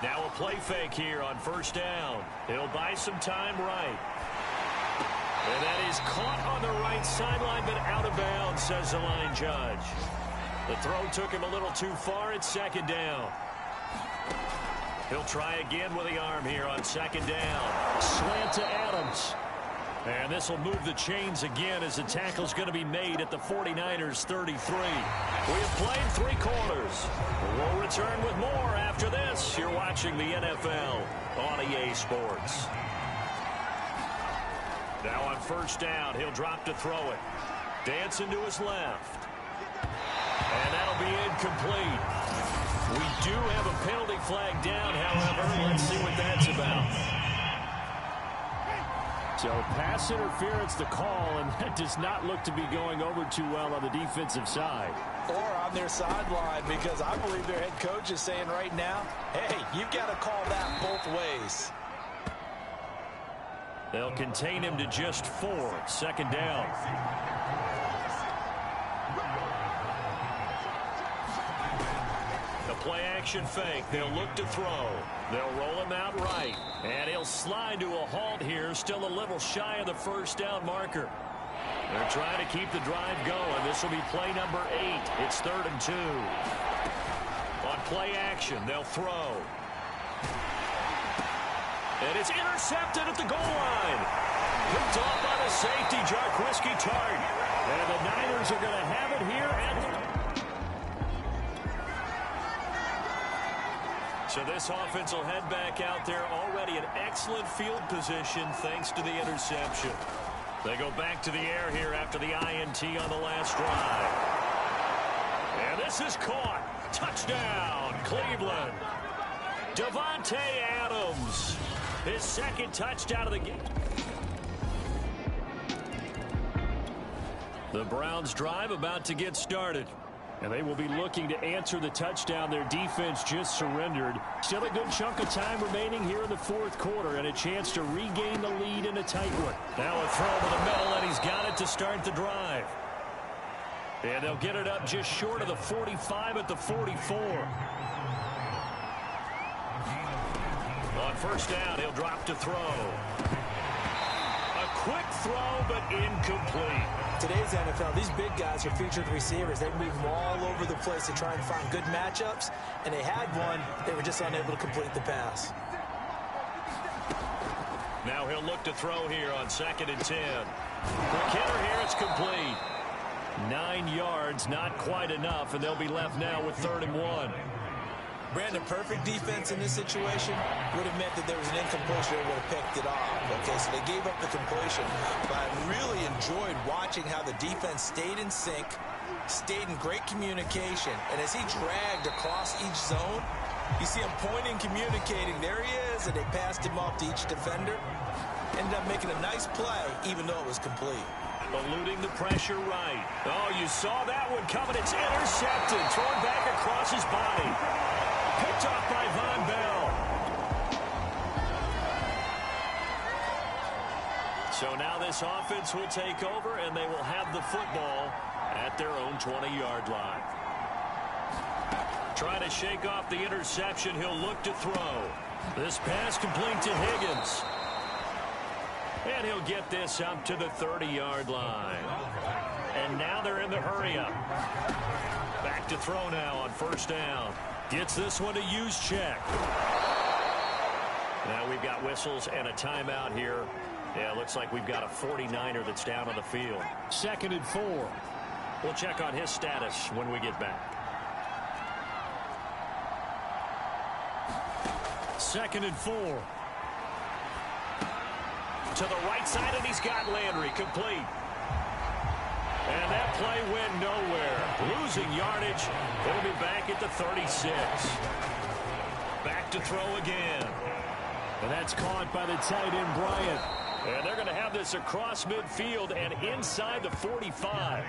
Now a play fake here on 1st down. He'll buy some time right. And that is caught on the right sideline, but out of bounds, says the line judge. The throw took him a little too far. It's 2nd down. He'll try again with the arm here on 2nd down. Slant to Adams. And this will move the chains again as the tackle's going to be made at the 49ers 33. We have played 3 quarters. We'll return with more after this. You're watching the NFL on EA Sports. Now on 1st down, he'll drop to throw it. Dancing to his left. And that'll be incomplete. We do have a penalty flag down, however. Let's see what that's about. So pass interference the call, and that does not look to be going over too well on the defensive side. Or on their sideline, because I believe their head coach is saying right now, hey, you've got to call that both ways. They'll contain him to just 4. 2nd down. The play action fake. They'll look to throw. They'll roll him out right. And he'll slide to a halt here. Still a little shy of the 1st down marker. They're trying to keep the drive going. This will be play number 8. It's 3rd and 2. On play action, they'll throw. And it's intercepted at the goal line. Picked off by the safety, Jarquiski Tart. And the Niners are going to have it here. So this offense will head back out there. Already an excellent field position thanks to the interception. They go back to the air here after the INT on the last drive. And this is caught. Touchdown, Cleveland. Davante Adams. His 2nd touchdown of the game. The Browns drive about to get started. And they will be looking to answer the touchdown their defense just surrendered. Still a good chunk of time remaining here in the 4th quarter and a chance to regain the lead in a tight one. Now a throw to the middle, and he's got it to start the drive. And they'll get it up just short of the 45 at the 44. On 1st down, he'll drop to throw. A quick throw, but incomplete. Today's NFL, these big guys are featured receivers. They move them all over the place to try and find good matchups, and they had one. They were just unable to complete the pass. Now he'll look to throw here on 2nd and 10. McKinnon here, it's complete. 9 yards, not quite enough, and they'll be left now with 3rd and 1. Brandon, perfect defense in this situation would have meant that there was an incompletion. They would have picked it off. Okay, so they gave up the completion. But I really enjoyed watching how the defense stayed in sync, stayed in great communication. And as he dragged across each zone, you see him pointing, communicating. There he is, and they passed him off to each defender. Ended up making a nice play, even though it was complete. Eluding the pressure right. Oh, you saw that one coming. It's intercepted. Thrown back across his body. Picked off by Von Bell. So now this offense will take over, and they will have the football at their own 20-yard line. Trying to shake off the interception. He'll look to throw. This pass complete to Higgins. And he'll get this up to the 30-yard line. And now they're in the hurry-up. Back to throw now on first down. Gets this one to Juszczyk. Now we've got whistles and a timeout here. Yeah, looks like we've got a 49er that's down on the field. 2nd and 4. We'll check on his status when we get back. 2nd and 4. To the right side, and he's got Landry complete. And that play went nowhere. Losing yardage. They'll be back at the 36. Back to throw again. And that's caught by the tight end, Bryant. And they're going to have this across midfield and inside the 45.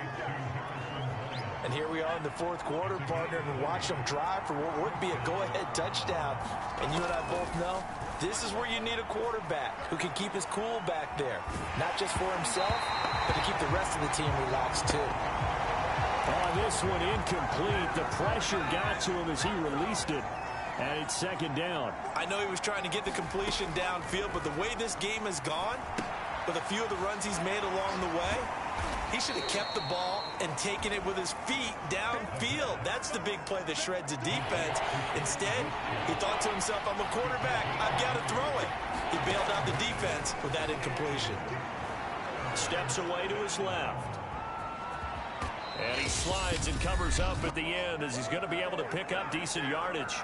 And here we are in the fourth quarter, partner, and watch them drive for what would be a go-ahead touchdown. And you and I both know this is where you need a quarterback who can keep his cool back there. Not just for himself, but to keep the rest of the team relaxed, too. Oh, this one incomplete. The pressure got to him as he released it. And it's 2nd down. I know he was trying to get the completion downfield, but the way this game has gone, with a few of the runs he's made along the way, he should have kept the ball and taken it with his feet downfield. That's the big play that shreds the defense. Instead, he thought to himself, I'm a quarterback. I've got to throw it. He bailed out the defense with that incompletion. Steps away to his left. And he slides and covers up at the end as he's going to be able to pick up decent yardage.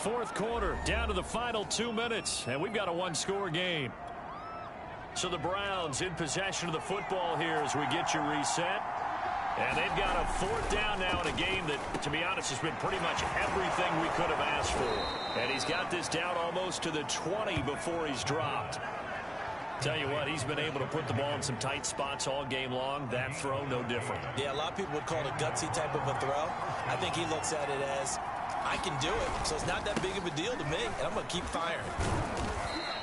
4th quarter, down to the final 2 minutes, and we've got a one-score game. So the Browns in possession of the football here as we get you reset. And they've got a 4th down now in a game that, to be honest, has been pretty much everything we could have asked for. And he's got this down almost to the 20 before he's dropped. Tell you what, he's been able to put the ball in some tight spots all game long. That throw, no different. Yeah, a lot of people would call it a gutsy type of a throw. I think he looks at it as, I can do it, so it's not that big of a deal to me, and I'm going to keep firing.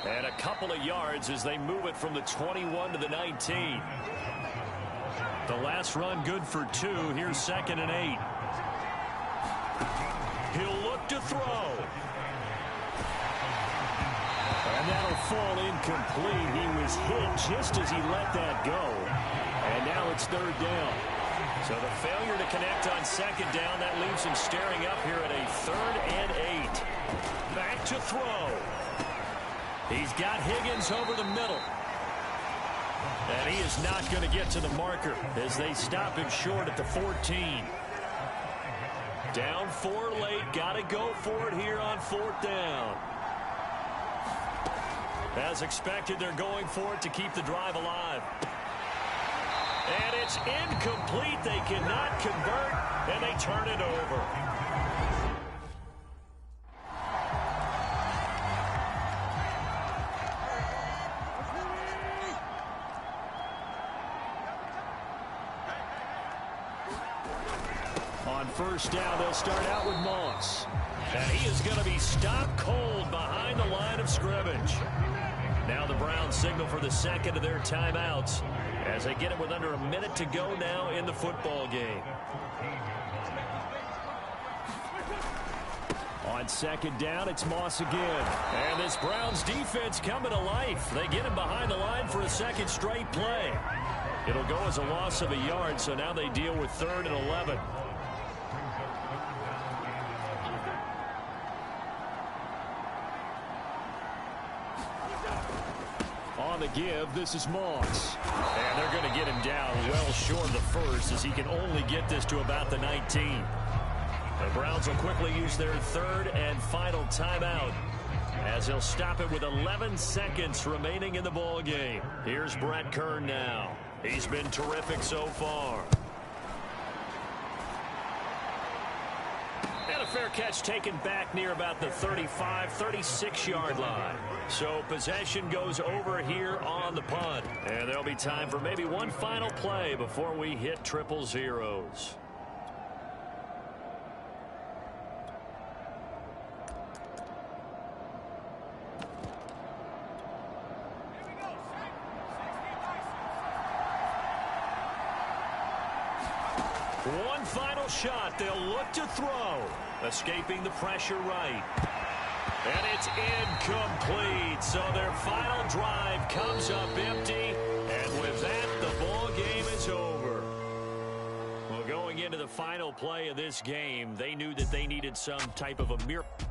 And a couple of yards as they move it from the 21 to the 19. The last run good for 2. Here's 2nd and 8. He'll look to throw. And that'll fall incomplete. He was hit just as he let that go. And now it's 3rd down. So the failure to connect on 2nd down, that leaves him staring up here at a 3rd and 8. Back to throw. He's got Higgins over the middle. And he is not going to get to the marker as they stop him short at the 14. Down 4 late. Got to go for it here on 4th down. As expected, they're going for it to keep the drive alive. And it's incomplete. They cannot convert, and they turn it over. On 1st down, they'll start out with Moss. And he is going to be stopped cold behind the line of scrimmage. Now the Browns signal for the 2nd of their timeouts as they get it with under a minute to go now in the football game. On 2nd down, it's Moss again. And this Browns defense coming to life. They get him behind the line for a 2nd straight play. It'll go as a loss of a yard, so now they deal with 3rd and 11. On the give, this is Moss. And they're going to get him down well short of the 1st as he can only get this to about the 19. The Browns will quickly use their 3rd and final timeout as he'll stop it with 11 seconds remaining in the ball game. Here's Brett Kern now. He's been terrific so far. And a fair catch taken back near about the 35, 36-yard line. So possession goes over here on the punt. And there'll be time for maybe one final play before we hit triple zeros. One final shot. They'll look to throw. Escaping the pressure right. And it's incomplete. So their final drive comes up empty. And with that, the ball game is over. Well, going into the final play of this game, they knew that they needed some type of a miracle.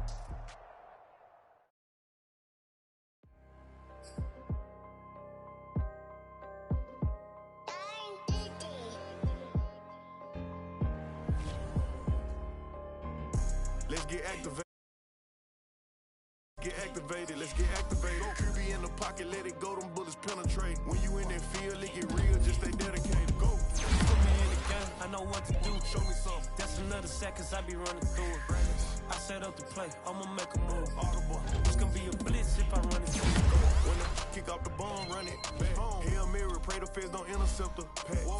Let's get activated. Let's get activated. QB in the pocket, let it go, them bullets penetrate. When you in that field, it get real, just stay dedicated. Go. Put me in the game, I know what to do. Show me something. That's another seconds I be running through it. I set up the play, I'ma make a move. Audible. It's gonna be a blitz if I run it through. When the kick off the bomb, run it back. Hail Mary, pray the feds don't intercept her.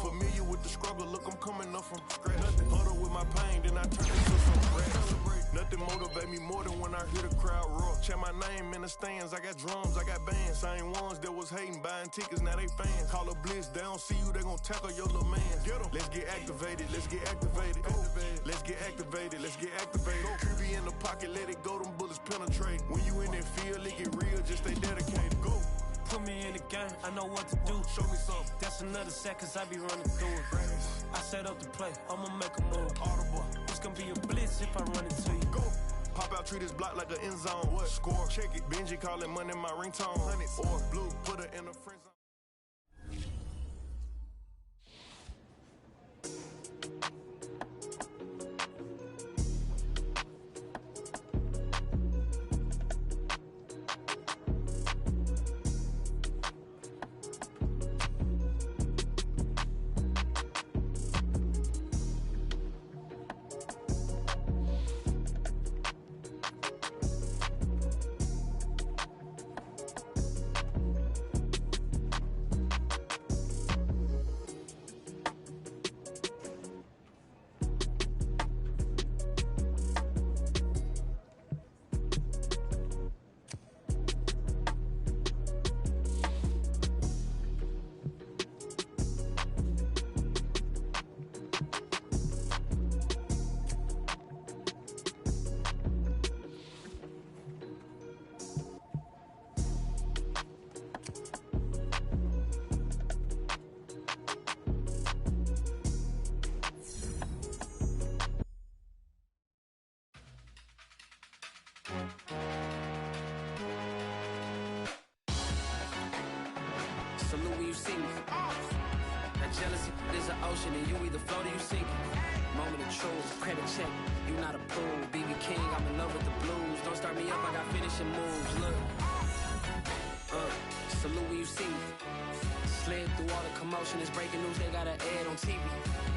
Familiar with the struggle, look, I'm coming up from scratch. Huddle with my pain, then I turn it to some rats. Nothing motivate me more than when I hear the crowd roar. Check my name in the stands, I got drums, I got bands. Same ones that was hating, buying tickets, now they fans. Call a blitz, they don't see you, they gon' tackle your little man. Get 'em. Let's get activated, let's get activated. Let's get activated, let's get activated. QB in the pocket, let it go, them bullets penetrate. When you in that field, it get real, just stay dedicated. Go. Put me in the game, I know what to do. Show me something. That's another seconds I be running through it. I set up the play, I'ma make a move. Audible. It's gonna be a blitz if I run it to you. Go. Pop out, treat this block like an end zone. What? Score, check it. Benji calling money my ringtone. Hundreds or blue, put her in a friend zone. Salute when you see me. That jealousy is an ocean and you either float or you sink. Moment of truth, credit check. You not a fool. BB King, I'm in love with the blues. Don't start me up, I got finishing moves. Look. Salute when you see me. Slid through all the commotion. It's breaking news, they got an ad on TV.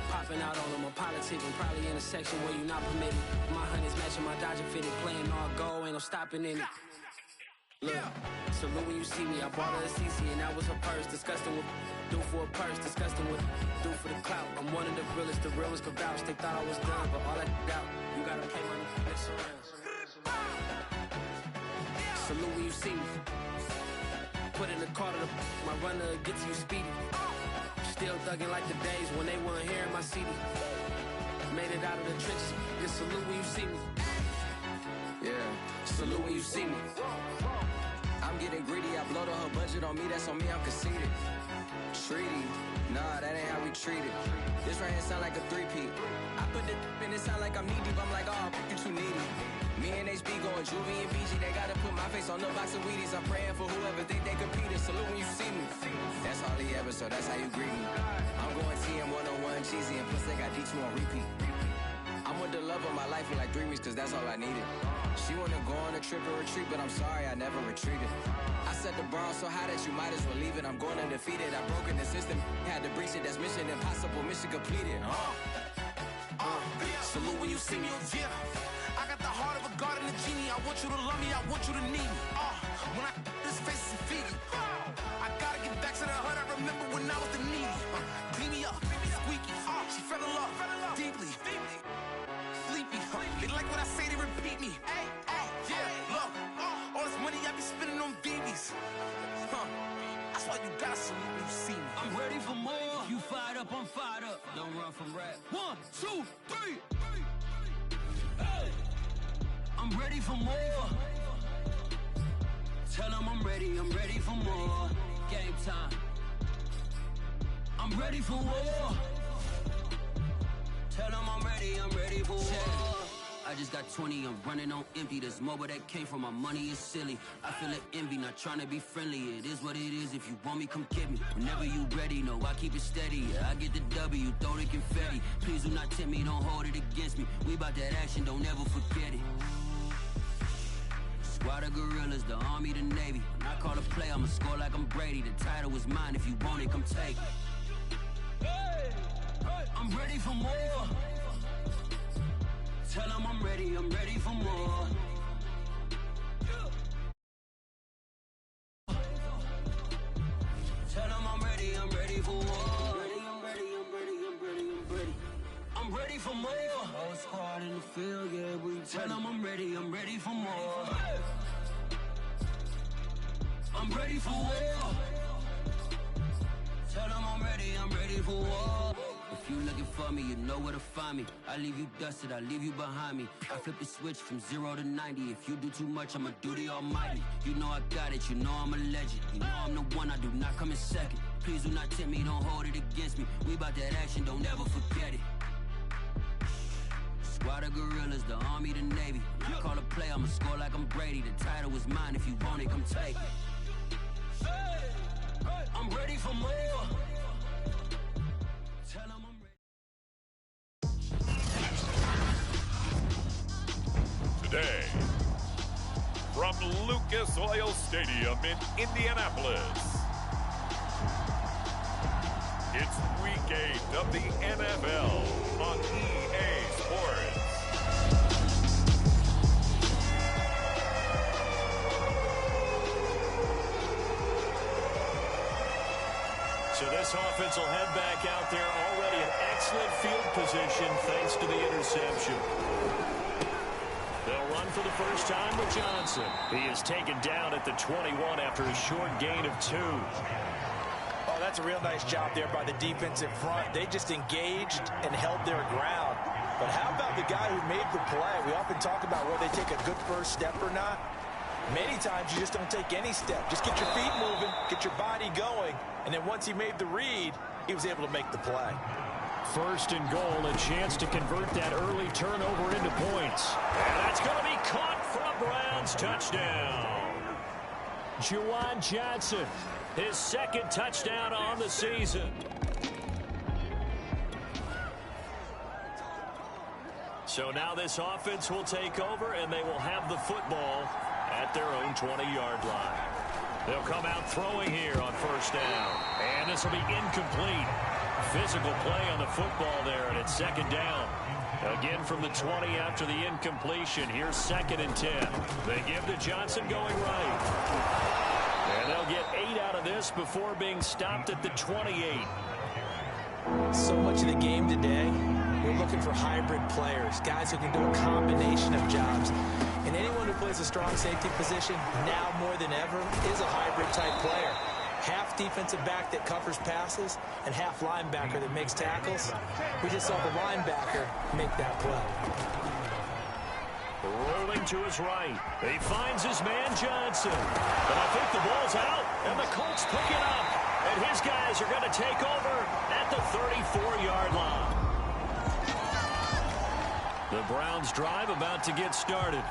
Popping out on them, I'm politicking. Probably in a section where you not permitted. My honey's matching my Dodger fitted. Playing all goal, ain't no stopping in it. Look, salute when you see me. I bought her a CC and that was her purse. Disgusting with do for a purse. Disgusting with do for the clout. I'm one of the realest. The realest could vouch. They thought I was done, but all I doubt. You gotta pay money for this around. Salute when you see me. Put in the car to the my runner get to you speedy. Still thugging like the days when they weren't here in my CD. Made it out of the trenches. Just salute when you see me. Yeah, salute when you see me. I'm getting greedy, I blow to her budget on me, that's on me, I'm conceited. Treaty, nah, that ain't how we treat it. This right here sound like a three-peat. I put the in it sound like I'm knee deep, I'm like, oh, you too needy. Me and HB going Juvie and BG, they gotta put my face on the box of Wheaties. I'm praying for whoever think they competed, salute when you see me. That's all he ever, so that's how you greet me. I'm going TM 101 cheesy, and plus they got D2 on repeat. I'm with put the love of my life in like 3 weeks, cause that's all I needed. She wanna go on a trip or retreat, but I'm sorry, I never retreated. I set the bar so high that you might as well leave it. I'm going undefeated, I've broken the system. Had to breach it, that's mission impossible, mission completed. Salute when you see me, yeah. I got the heart of a god and a genie. I want you to love me, I want you to need me. When I this face is Fiji. I gotta get back to the hood I remember when I was the needy. Clean me up, squeaky. She fell in love, deeply. Sleepy, they like what I say, they repeat me. Yeah, look, all this money I be spending on BBs. That's why you gotta salute when you see me. I'm ready for more. You fired up, I'm fired up. Don't run from rap. 1, 2, 3. Hey. I'm ready for more. Tell them I'm ready for more. Game time. I'm ready for war. Tell them I'm ready for war. I just got 20, I'm running on empty. This mobile that came from my money is silly. I feel it envy, not trying to be friendly. It is what it is, if you want me, come get me. Whenever you ready, no, I keep it steady. Yeah, I get the W, throw the confetti. Please do not tempt me, don't hold it against me. We about that action, don't ever forget it. Squad of gorillas, the army, the navy. When I call a play, I'ma score like I'm Brady. The title is mine, if you want it, come take it. I'm ready for more. Tell them I'm ready for more. Tell them I'm ready for war. I'm ready for more. Whole squad in the field, yeah, we tell them I'm ready for more. I'm ready for war. Tell them I'm ready for war. If you looking for me, you know where to find me. I leave you dusted, I leave you behind me. I flip the switch from 0 to 90. If you do too much, I'ma do the almighty. You know I got it, you know I'm a legend. You know I'm the one, I do not come in second. Please do not tempt me, don't hold it against me. We about that action, don't ever forget it. Squad of gorillas, the army, the navy. When I call a play, I'ma score like I'm Brady. The title is mine, if you want it, come take it. I'm ready for more. Tell them I'm ready. Today, from Lucas Oil Stadium in Indianapolis, it's Week 8 of the NFL on EA Sports. So this offense will head back out there, already in excellent field position thanks to the interception. They'll run for the first time with Johnson. He is taken down at the 21 after a short gain of 2. Oh, that's a real nice job there by the defensive front. They just engaged and held their ground. But how about the guy who made the play? We often talk about whether they take a good first step or not. Many times you just don't take any step. Just get your feet moving, get your body going, and then once he made the read, he was able to make the play. First and goal, a chance to convert that early turnover into points. And that's going to be caught for a Browns touchdown. Juwan Johnson, his second touchdown on the season. So now this offense will take over, and they will have the football at their own 20-yard line. They'll come out throwing here on first down. And this will be incomplete. Physical play on the football there, and it's second down. Again from the 20 after the incompletion. Here's 2nd and 10. They give to Johnson going right. And they'll get 8 out of this before being stopped at the 28. So much of the game today, we're looking for hybrid players, guys who can do a combination of jobs. And anyone who plays a strong safety position, now more than ever, is a hybrid-type player. Half defensive back that covers passes and half linebacker that makes tackles. We just saw the linebacker make that play. Rolling to his right. He finds his man Johnson. But I think the ball's out, and the Colts pick it up. And his guys are going to take over at the 34-yard line. The Browns drive about to get started.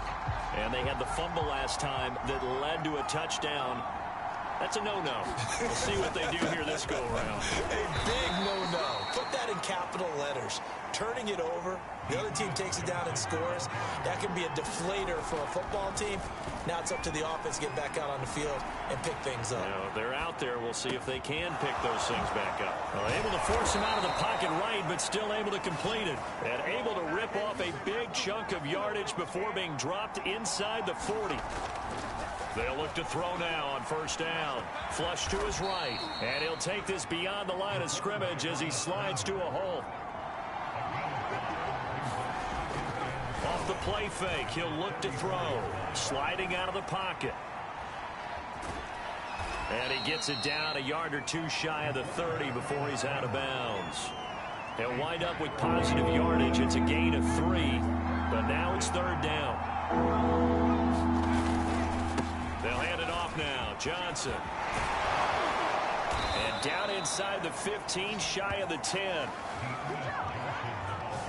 And they had the fumble last time that led to a touchdown. That's a no-no. We'll see what they do here this go-around. A big no-no. Put that in capital letters. turning it over. The other team takes it down and scores. That can be a deflator for a football team. Now it's up to the offense to get back out on the field and pick things up. They're out there. We'll see if they can pick those things back up. Able to force him out of the pocket right, but still able to complete it. And able to rip off a big chunk of yardage before being dropped inside the 40. They'll look to throw now on first down. Flush to his right. And he'll take this beyond the line of scrimmage as he slides to a hole. Off the play fake, he'll look to throw. Sliding out of the pocket. And he gets it down a yard or two shy of the 30 before he's out of bounds. He'll wind up with positive yardage. It's a gain of 3. But now it's third down. They'll hand it off now. Johnson. And down inside the 15, shy of the 10.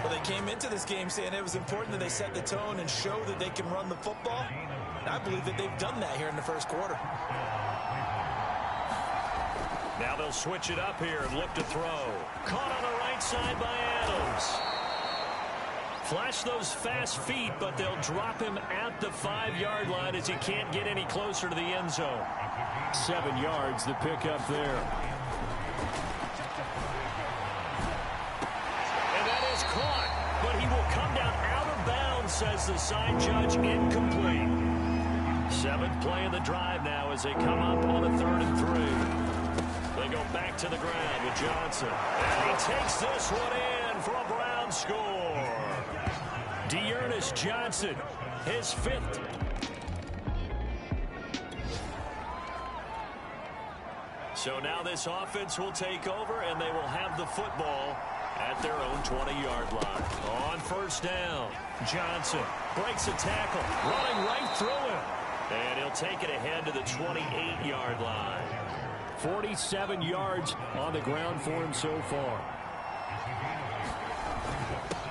Well, they came into this game saying it was important that they set the tone and show that they can run the football. And I believe that they've done that here in the first quarter. Now they'll switch it up here and look to throw. Caught on the right side by Adams. Flash those fast feet, but they'll drop him at the 5-yard line as he can't get any closer to the end zone. 7 yards to pick up there. And that is caught, but he will come down out of bounds, says the side judge, incomplete. 7th play of the drive now as they come up on a 3rd and 3. They go back to the ground with Johnson. And he takes this one in for a Brown score. Dearness Johnson, his 5th. So now this offense will take over, and they will have the football at their own 20-yard line. On first down, Johnson breaks a tackle, running right through him. And he'll take it ahead to the 28-yard line. 47 yards on the ground for him so far.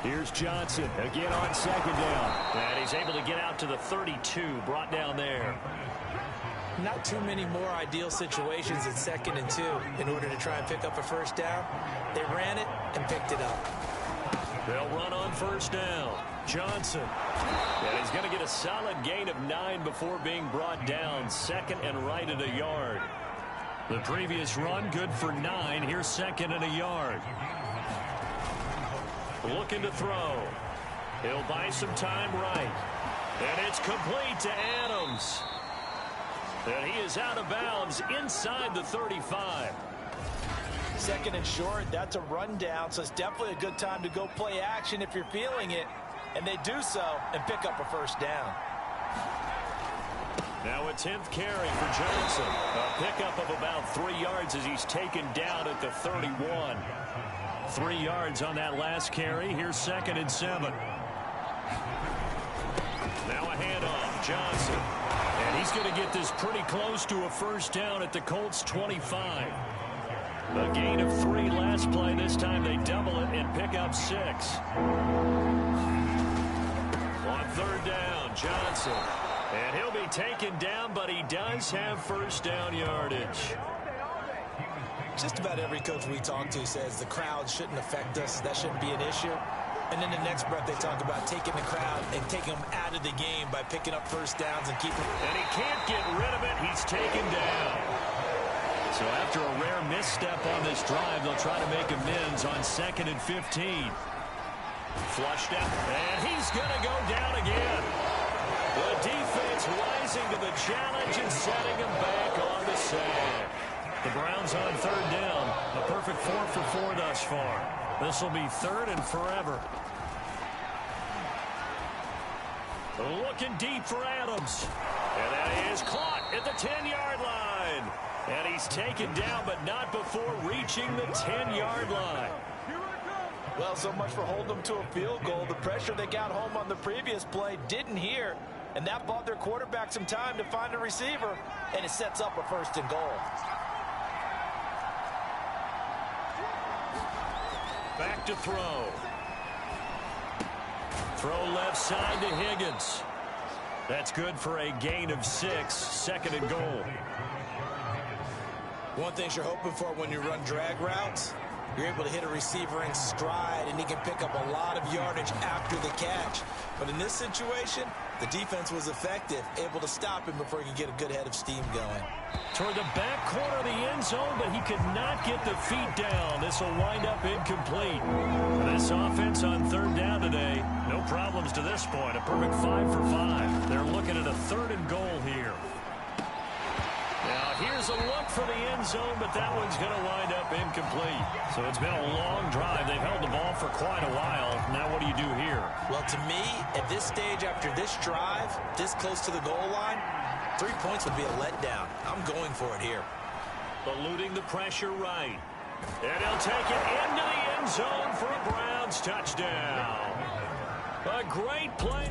Here's Johnson again on 2nd down. And he's able to get out to the 32, brought down there. Not too many more ideal situations at 2nd and 2 in order to try and pick up a first down. They ran it and picked it up. They'll run on first down. Johnson. And he's going to get a solid gain of 9 before being brought down. 2nd and right at a yard. The previous run good for 9. Here's 2nd and a yard. Looking to throw. He'll buy some time right. And it's complete to Adams. And he is out of bounds inside the 35. 2nd and short, that's a rundown, so it's definitely a good time to go play action if you're feeling it. And they do so and pick up a first down. Now a 10th carry for Johnson. A pickup of about 3 yards as he's taken down at the 31. 3 yards on that last carry. Here's 2nd and 7. Now a handoff. Johnson. And he's going to get this pretty close to a first down at the Colts 25. A gain of 3 last play. This time they double it and pick up 6. On 3rd down, Johnson. And he'll be taken down, but he does have first down yardage. Just about every coach we talk to says the crowd shouldn't affect us. That shouldn't be an issue. And then the next breath they talk about taking the crowd and taking them out of the game by picking up first downs and keeping. And he can't get rid of it. He's taken down. So after a rare misstep on this drive, they'll try to make amends on 2nd and 15. Flushed out, and he's going to go down again. The defense rising to the challenge and setting him back on the sack. The Browns on 3rd down. A perfect 4 for 4 thus far. This will be 3rd and forever. Looking deep for Adams. And that is caught at the 10-yard line. And he's taken down, but not before reaching the 10-yard line. Well, so much for holding them to a field goal. The pressure they got home on the previous play didn't hear, and that bought their quarterback some time to find a receiver, and it sets up a 1st and goal. Back to throw. Throw left side to Higgins. That's good for a gain of 6. 2nd and goal. One thing you're hoping for when you run drag routes, You're able to hit a receiver in stride, and he can pick up a lot of yardage after the catch. But in this situation, the defense was effective, able to stop him before he could get a good head of steam going. Toward the back corner of the end zone, but he could not get the feet down. This will wind up incomplete. This offense on third down today, no problems to this point. A perfect 5 for 5. They're looking at a 3rd and goal here. Now here's a look for the end zone, but that one's going to wind up incomplete. So it's been a long drive. They've held the ball for quite a while. Now what do you do here? Well, to me, at this stage after this drive, this close to the goal line, 3 points would be a letdown. I'm going for it here. Eluding the pressure right. And he'll take it into the end zone for a Browns touchdown. A great play.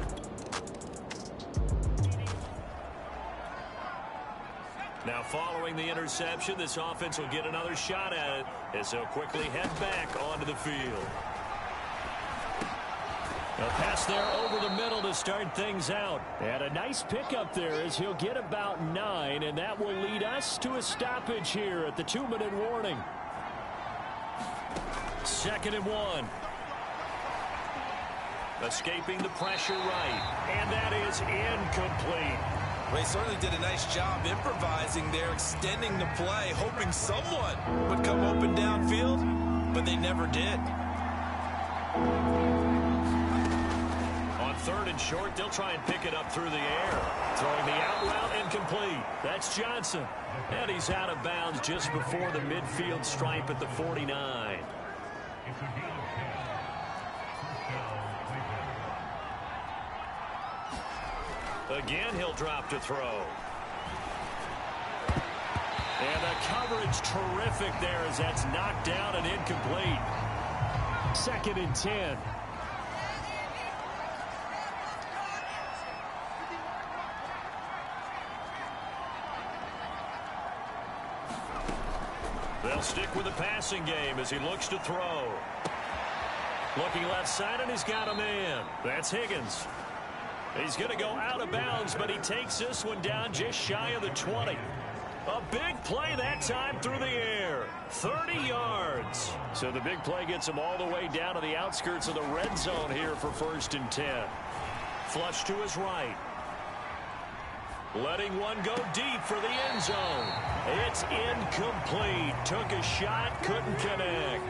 Now following the interception, this offense will get another shot at it as they'll quickly head back onto the field. A pass there over the middle to start things out. And a nice pickup there as he'll get about 9, and that will lead us to a stoppage here at the 2-minute warning. 2nd and 1. Escaping the pressure right, and that is incomplete. They certainly did a nice job improvising there, extending the play, hoping someone would come open downfield, but they never did. On 3rd and short, they'll try and pick it up through the air. Throwing the out route incomplete. That's Johnson. And he's out of bounds just before the midfield stripe at the 49. Again, he'll drop to throw. And the coverage terrific there as that's knocked down and incomplete. 2nd and 10. They'll stick with the passing game as he looks to throw. Looking left side, and he's got a man. That's Higgins. He's going to go out of bounds, but he takes this one down just shy of the 20. A big play that time through the air. 30 yards. So the big play gets him all the way down to the outskirts of the red zone here for 1st and 10. Flush to his right. Letting one go deep for the end zone. It's incomplete. Took a shot, couldn't connect.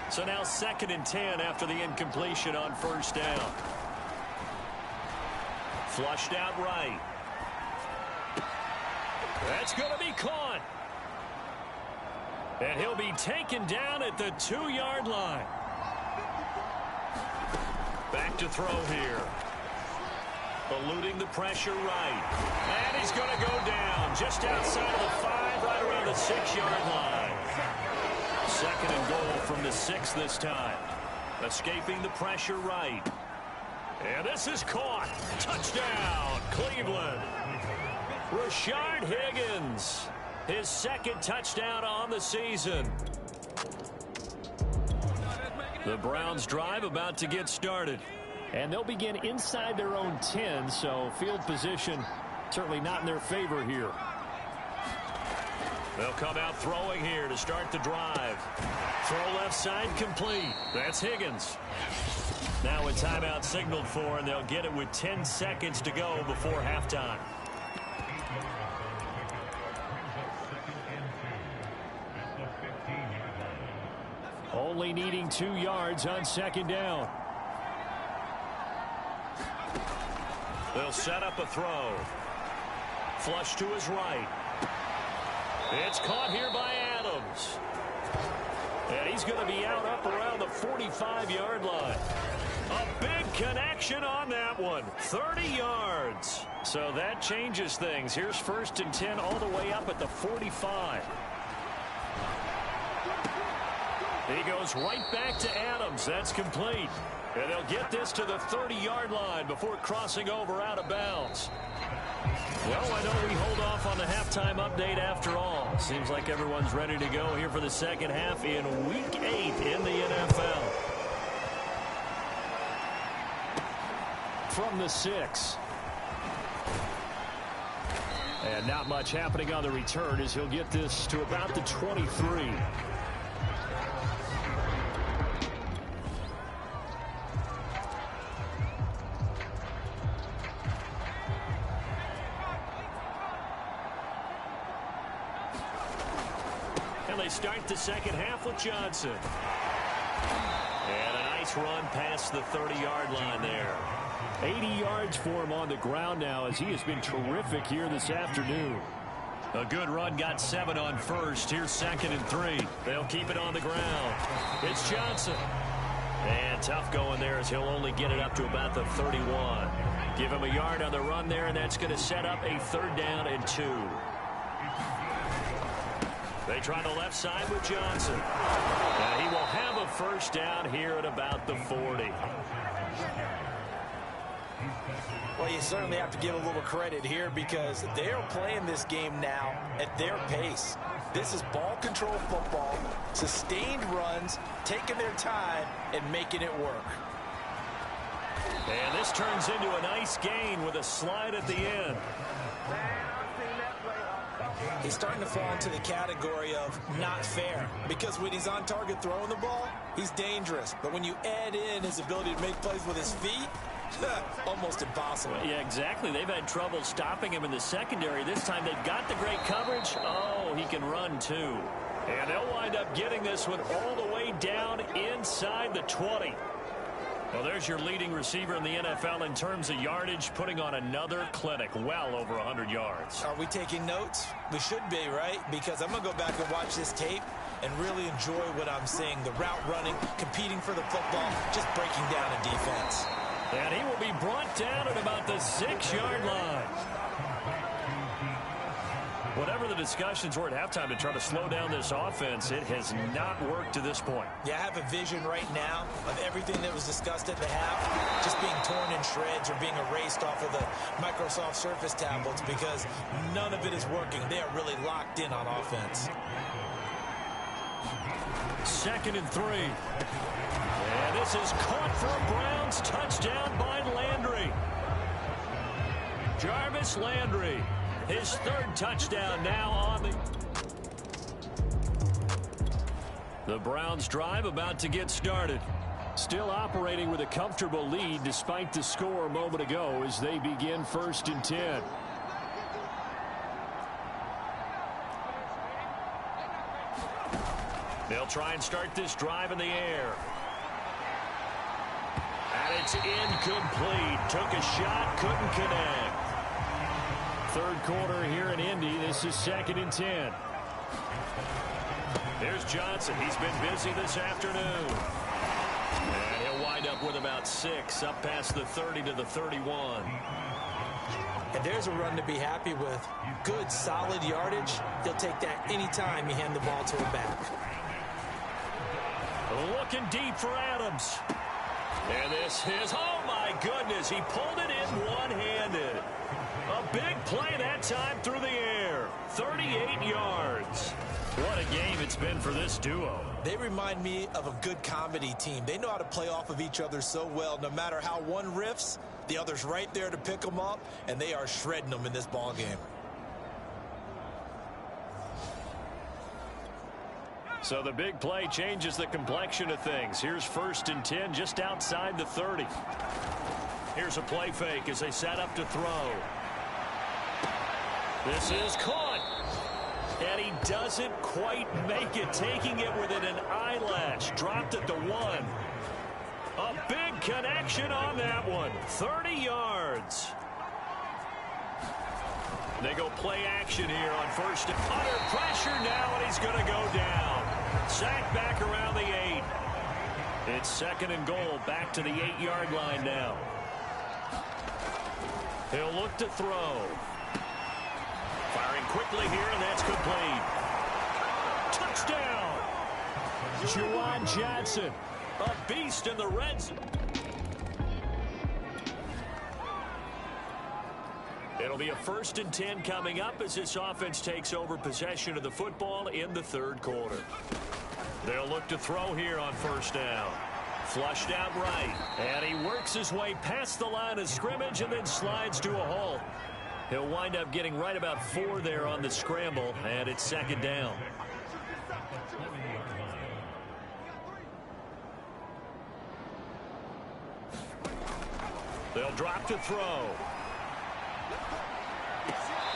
So now 2nd and 10 after the incompletion on 1st down. Flushed out right. That's going to be caught. And he'll be taken down at the 2-yard line. Back to throw here. Eluding the pressure right. And he's going to go down just outside of the 5, right around the 6-yard line. 2nd and goal from the 6 this time. Escaping the pressure right. And this is caught. Touchdown, Cleveland. Rashard Higgins, his 2nd touchdown on the season. The Browns drive about to get started. And they'll begin inside their own 10, so field position certainly not in their favor here. They'll come out throwing here to start the drive. Throw left side complete. That's Higgins. Now a timeout signaled for, and they'll get it with 10 seconds to go before halftime. Only needing 2 yards on 2nd down. They'll set up a throw. Flush to his right. It's caught here by Adams. And he's going to be out up around the 45-yard line. A big connection on that one. 30 yards. So that changes things. Here's 1st and 10 all the way up at the 45. He goes right back to Adams. That's complete. And they'll get this to the 30-yard line before crossing over out of bounds. Well, I know we hold off on the halftime update after all. Seems like everyone's ready to go here for the 2nd half in Week 8 in the NFL. From the 6. And not much happening on the return as he'll get this to about the 23. they start the second half with Johnson. And a nice run past the 30-yard line there. 80 yards for him on the ground now as he has been terrific here this afternoon. A good run, got 7 on first. Here's 2nd and 3. They'll keep it on the ground. It's Johnson. And tough going there as he'll only get it up to about the 31. Give him a yard on the run there, and that's going to set up a 3rd down and 2. They try the left side with Johnson. And he will have a 1st down here at about the 40. Well, you certainly have to give a little credit here because they're playing this game now at their pace. This is ball control football, sustained runs, taking their time, and making it work. And this turns into a nice gain with a slide at the end. He's starting to fall into the category of not fair because when he's on target throwing the ball, he's dangerous. But when you add in his ability to make plays with his feet, almost impossible. Yeah, exactly. They've had trouble stopping him in the secondary. This time they've got the great coverage. Oh, he can run too. And they'll wind up getting this one all the way down inside the 20. Well, there's your leading receiver in the NFL in terms of yardage, putting on another clinic, well over 100 yards. Are we taking notes? We should be, right? Because I'm going to go back and watch this tape and really enjoy what I'm seeing. The route running, competing for the football, just breaking down a defense. And he will be brought down at about the 6-yard line. Whatever the discussions were at halftime to try to slow down this offense, it has not worked to this point. Yeah, I have a vision right now of everything that was discussed at the half just being torn in shreds or being erased off of the Microsoft Surface tablets because none of it is working. They are really locked in on offense. 2nd and 3. And this is caught for a Browns touchdown by Landry. Jarvis Landry, his 3rd touchdown now on the Browns drive about to get started. Still operating with a comfortable lead despite the score a moment ago as they begin 1st and 10. They'll try and start this drive in the air. And it's incomplete. Took a shot, couldn't connect. 3rd quarter here in Indy. This is 2nd and 10. Here's Johnson. He's been busy this afternoon. And he'll wind up with about 6, up past the 30 to the 31. And there's a run to be happy with. Good, solid yardage. He'll take that anytime you hand the ball to him back. Looking deep for Adams. And this is, oh my goodness, he pulled it in one-handed. A big play that time through the air. 38 yards. What a game it's been for this duo. They remind me of a good comedy team. They know how to play off of each other so well. No matter how one riffs, the other's right there to pick them up, and they are shredding them in this ball game. So the big play changes the complexion of things. Here's 1st and 10 just outside the 30. Here's a play fake as they set up to throw. This is caught. And he doesn't quite make it, taking it within an eyelash. Dropped at the 1. A big connection on that one. 30 yards. They go play action here on 1st. Under pressure now, and he's going to go down. Sacked back around the 8. It's 2nd and goal, back to the 8-yard line now. He'll look to throw. Firing quickly here, and that's complete. Touchdown! Juwan Johnson, a beast in the red zone. It'll be a 1st and 10 coming up as this offense takes over possession of the football in the 3rd quarter. They'll look to throw here on 1st down. Flushed out right. And he works his way past the line of scrimmage and then slides to a halt. He'll wind up getting right about 4 there on the scramble, and it's 2nd down. They'll drop to throw.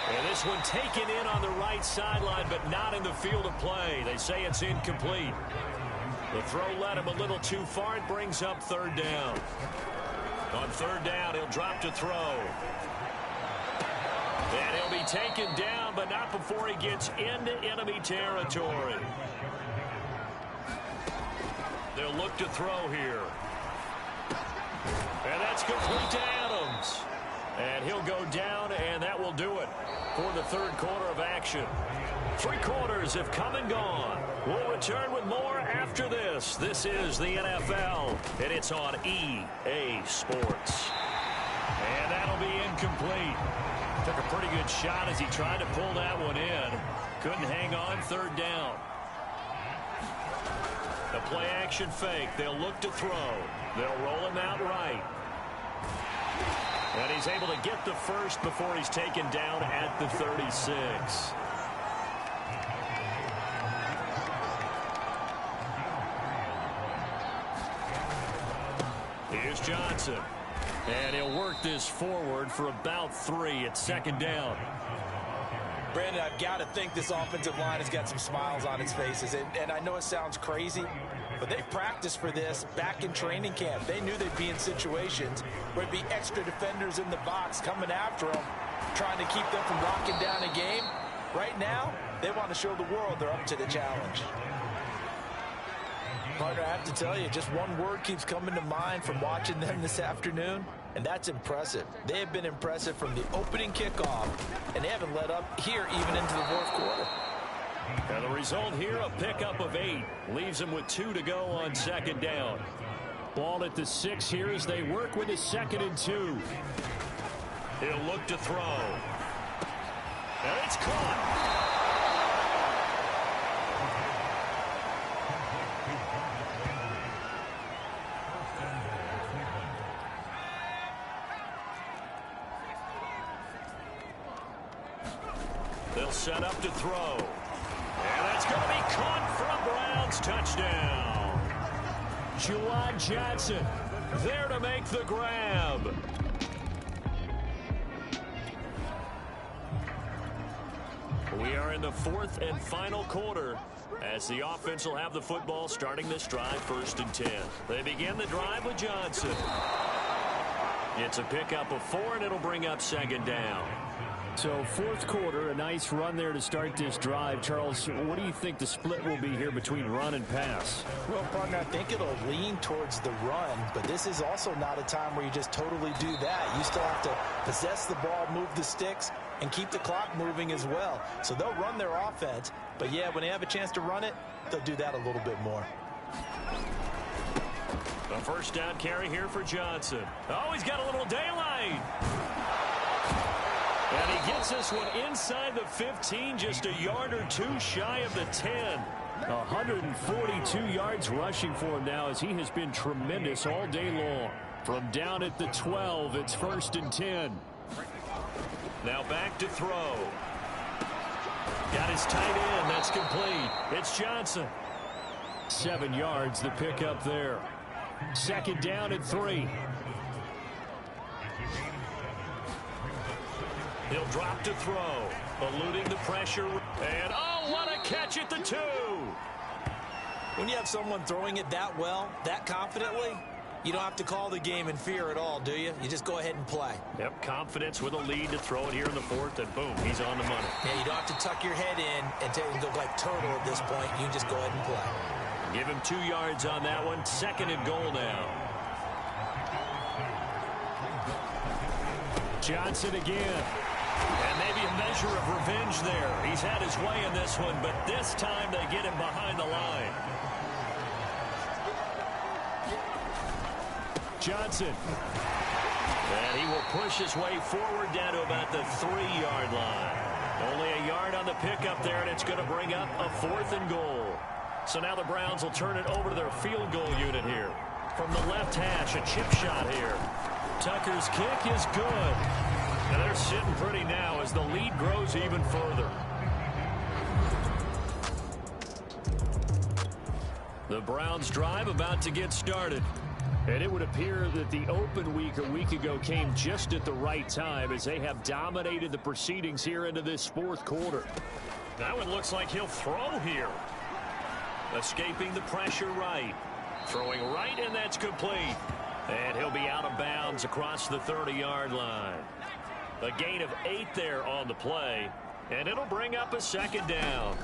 And this one taken in on the right sideline, but not in the field of play. They say it's incomplete. The throw led him a little too far. It brings up third down. On third down, he'll drop to throw. And he'll be taken down, but not before he gets into enemy territory. They'll look to throw here. And that's complete to Adams. And he'll go down, and that will do it for the third quarter of action. 3 quarters have come and gone. We'll return with more after this. This is the NFL, and it's on EA Sports. And that'll be incomplete. Took a pretty good shot as he tried to pull that one in. Couldn't hang on, third down. The play action fake. They'll look to throw. They'll roll him out right. And he's able to get the first before he's taken down at the 36. Here's Johnson. And he'll work this forward for about 3 at second down. Brandon, I've got to think this offensive line has got some smiles on its faces. And I know it sounds crazy, but they practiced for this back in training camp. They knew they'd be in situations where it'd be extra defenders in the box coming after them, trying to keep them from locking down a game. Right now, they want to show the world they're up to the challenge. Partner, I have to tell you, just one word keeps coming to mind from watching them this afternoon, and that's impressive. They have been impressive from the opening kickoff, and they haven't let up here even into the fourth quarter. And the result here, a pickup of 8. Leaves them with 2 to go on second down. Ball at the 6 here as they work with a 2nd and 2. He'll look to throw. And it's caught. They'll set up to throw. And that's going to be caught for a Browns touchdown. Juwan Johnson there to make the grab. We are in the 4th and final quarter as the offense will have the football starting this drive 1st and 10. They begin the drive with Johnson. It's a pickup of 4, and it'll bring up 2nd down. So 4th quarter, a nice run there to start this drive. Charles, what do you think the split will be here between run and pass? Well, partner, I think it'll lean towards the run, but this is also not a time where you just totally do that. You still have to possess the ball, move the sticks, and keep the clock moving as well. So they'll run their offense, but yeah, when they have a chance to run it, they'll do that a little bit more. The first down carry here for Johnson. Oh, he's got a little daylight. And he gets this one inside the 15, just a yard or 2 shy of the 10. 142 yards rushing for him now as he has been tremendous all day long. From down at the 12, it's 1st and 10. Now back to throw. Got his tight end. That's complete. It's Johnson. 7 yards, the pickup there. 2nd down at 3. He'll drop to throw, eluding the pressure. And, oh, what a catch at the 2. When you have someone throwing it that well, that confidently, you don't have to call the game in fear at all, do you? You just go ahead and play. Yep, confidence with a lead to throw it here in the 4th, and boom, he's on the money. Yeah, you don't have to tuck your head in and go like turtle at this point. You just go ahead and play. Give him 2 yards on that one. 2nd and goal now. Johnson again. And maybe a measure of revenge there. He's had his way in this one, but this time they get him behind the line. Johnson. And he will push his way forward down to about the 3-yard line. Only a yard on the pickup there, and it's going to bring up a 4th and goal. So now the Browns will turn it over to their field goal unit here. From the left hash, a chip shot here. Tucker's kick is good. And they're sitting pretty now as the lead grows even further. The Browns drive about to get started. And it would appear that the open week a week ago came just at the right time as they have dominated the proceedings here into this fourth quarter. That one looks like he'll throw here. Escaping the pressure right. Throwing right, and that's complete. And he'll be out of bounds across the 30-yard line. A gain of 8 there on the play, and it'll bring up a second down.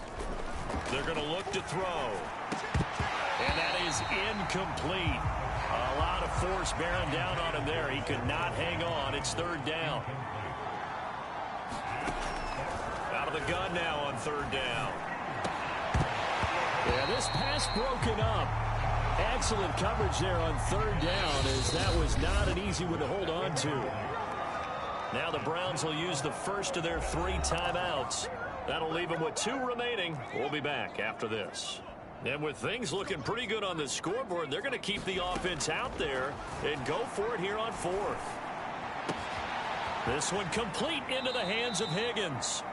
They're going to look to throw. And that is incomplete. A lot of force bearing down on him there. He could not hang on. It's third down. Out of the gun now on third down. Yeah, this pass broken up. Excellent coverage there on third down, as that was not an easy one to hold on to. Now the Browns will use the first of their 3 timeouts. That'll leave them with 2 remaining. We'll be back after this. And with things looking pretty good on the scoreboard, they're going to keep the offense out there and go for it here on 4th. This one complete into the hands of Higgins.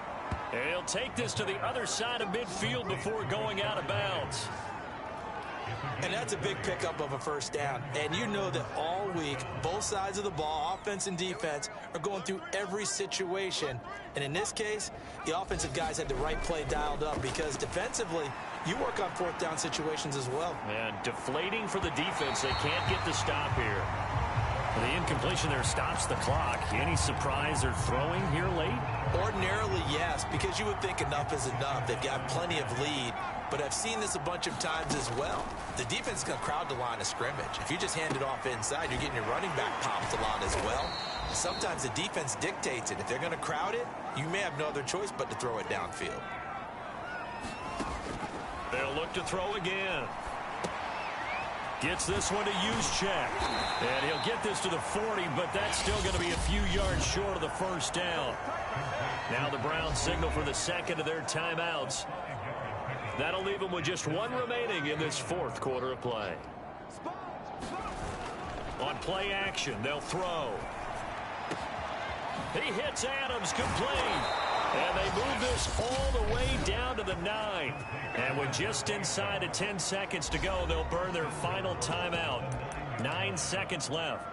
And he'll take this to the other side of midfield before going out of bounds. And that's a big pickup of a first down. And you know that all week, both sides of the ball, offense and defense, are going through every situation. And in this case, the offensive guys had the right play dialed up because defensively, you work on fourth down situations as well. And deflating for the defense. They can't get the stop here. The incompletion there stops the clock. Any surprise they're throwing here late? Ordinarily, yes, because you would think enough is enough. They've got plenty of lead. But I've seen this a bunch of times as well. The defense is going to crowd the line of scrimmage. If you just hand it off inside, you're getting your running back popped a lot as well. Sometimes the defense dictates it. If they're going to crowd it, you may have no other choice but to throw it downfield. They'll look to throw again. Gets this one to Juszczyk. And he'll get this to the 40, but that's still going to be a few yards short of the first down. Now the Browns signal for the second of their timeouts. That'll leave them with just 1 remaining in this 4th quarter of play. On play action, they'll throw. He hits Adams complete. And they move this all the way down to the 9. And with just inside of 10 seconds to go, they'll burn their final timeout. 9 seconds left.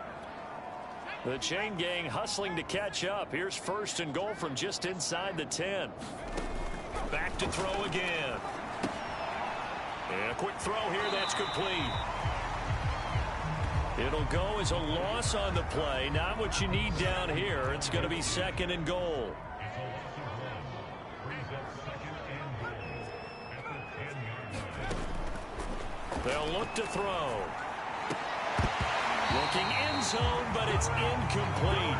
The chain gang hustling to catch up. Here's 1st and goal from just inside the 10. Back to throw again. And a quick throw here, that's complete. It'll go as a loss on the play. Not what you need down here. It's going to be 2nd and goal. They'll look to throw. Looking end zone, but it's incomplete.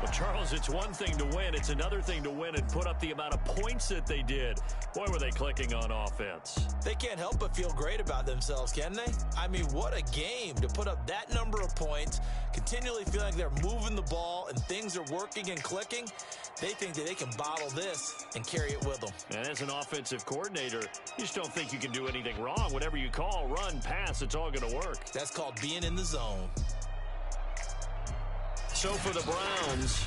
Well, Charles, it's one thing to win. It's another thing to win and put up the amount of points that they did. Boy, were they clicking on offense. They can't help but feel great about themselves, can they? I mean, what a game to put up that number of points, continually feeling like they're moving the ball and things are working and clicking. They think that they can bottle this and carry it with them. And as an offensive coordinator, you just don't think you can do anything wrong. Whatever you call, run, pass, it's all going to work. That's called being in the zone. So for the Browns,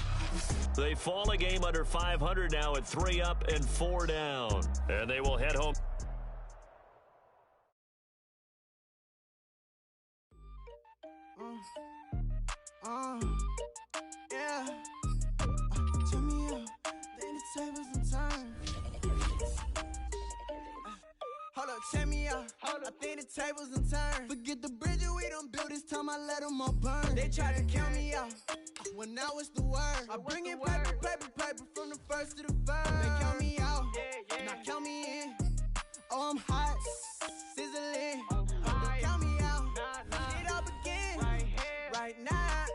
they fall a game under 500 now at 3 up and 4 down. And they will head home. Yeah. Check me out. Then the tables and turn. Hold up, check me out. I think the tables and turn. Forget the bridge we done built. This time I let them all burn. They try to count me out. Well, now it's the word. I bring in paper from the first to the third. They count me out. Now count me in. Oh, I'm hot. Sizzling. Don't count me out. It all begin. Right now.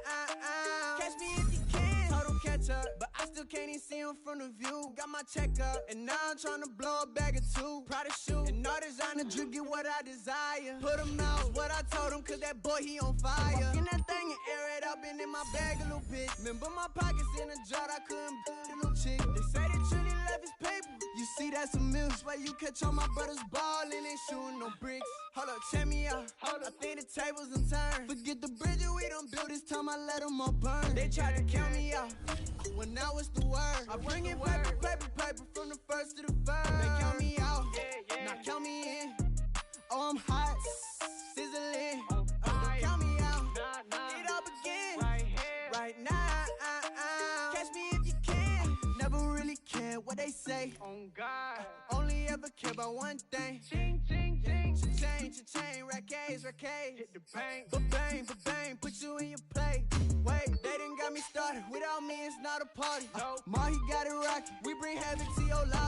Catch me if you can. Total catch up. But I still can't even see him from the view. Got my check up. And now I'm trying to blow a bag of 2. Proud of shoe. And all designer drip get what I desire. Put him out. What I told him. Cause that boy, he on fire. Walking that thing and air it up. And in my bag a little bit. Remember my pockets in a jar. I couldn't the little chick. They say that Trinity left his paper. You see that's a mill. Why you catch all my brothers ball and ain't shooting no bricks. Hold up, check me out. I think the tables and turn. Forget the bridge we done built. This time I let them all burn. They try to count me out. Well, now it's the word. I bring in paper from the first to the third. They count me out. Now count me in. Oh, I'm they say. On God. Only ever care about one thing. Ching, ching, ching. Cha-ching, rackets. Hit the bank. Ba-bang, put you in your play. Wait, they done got me started. Without me, it's not a party. Nope. Ma, he got it rockin'. We bring havoc to your life.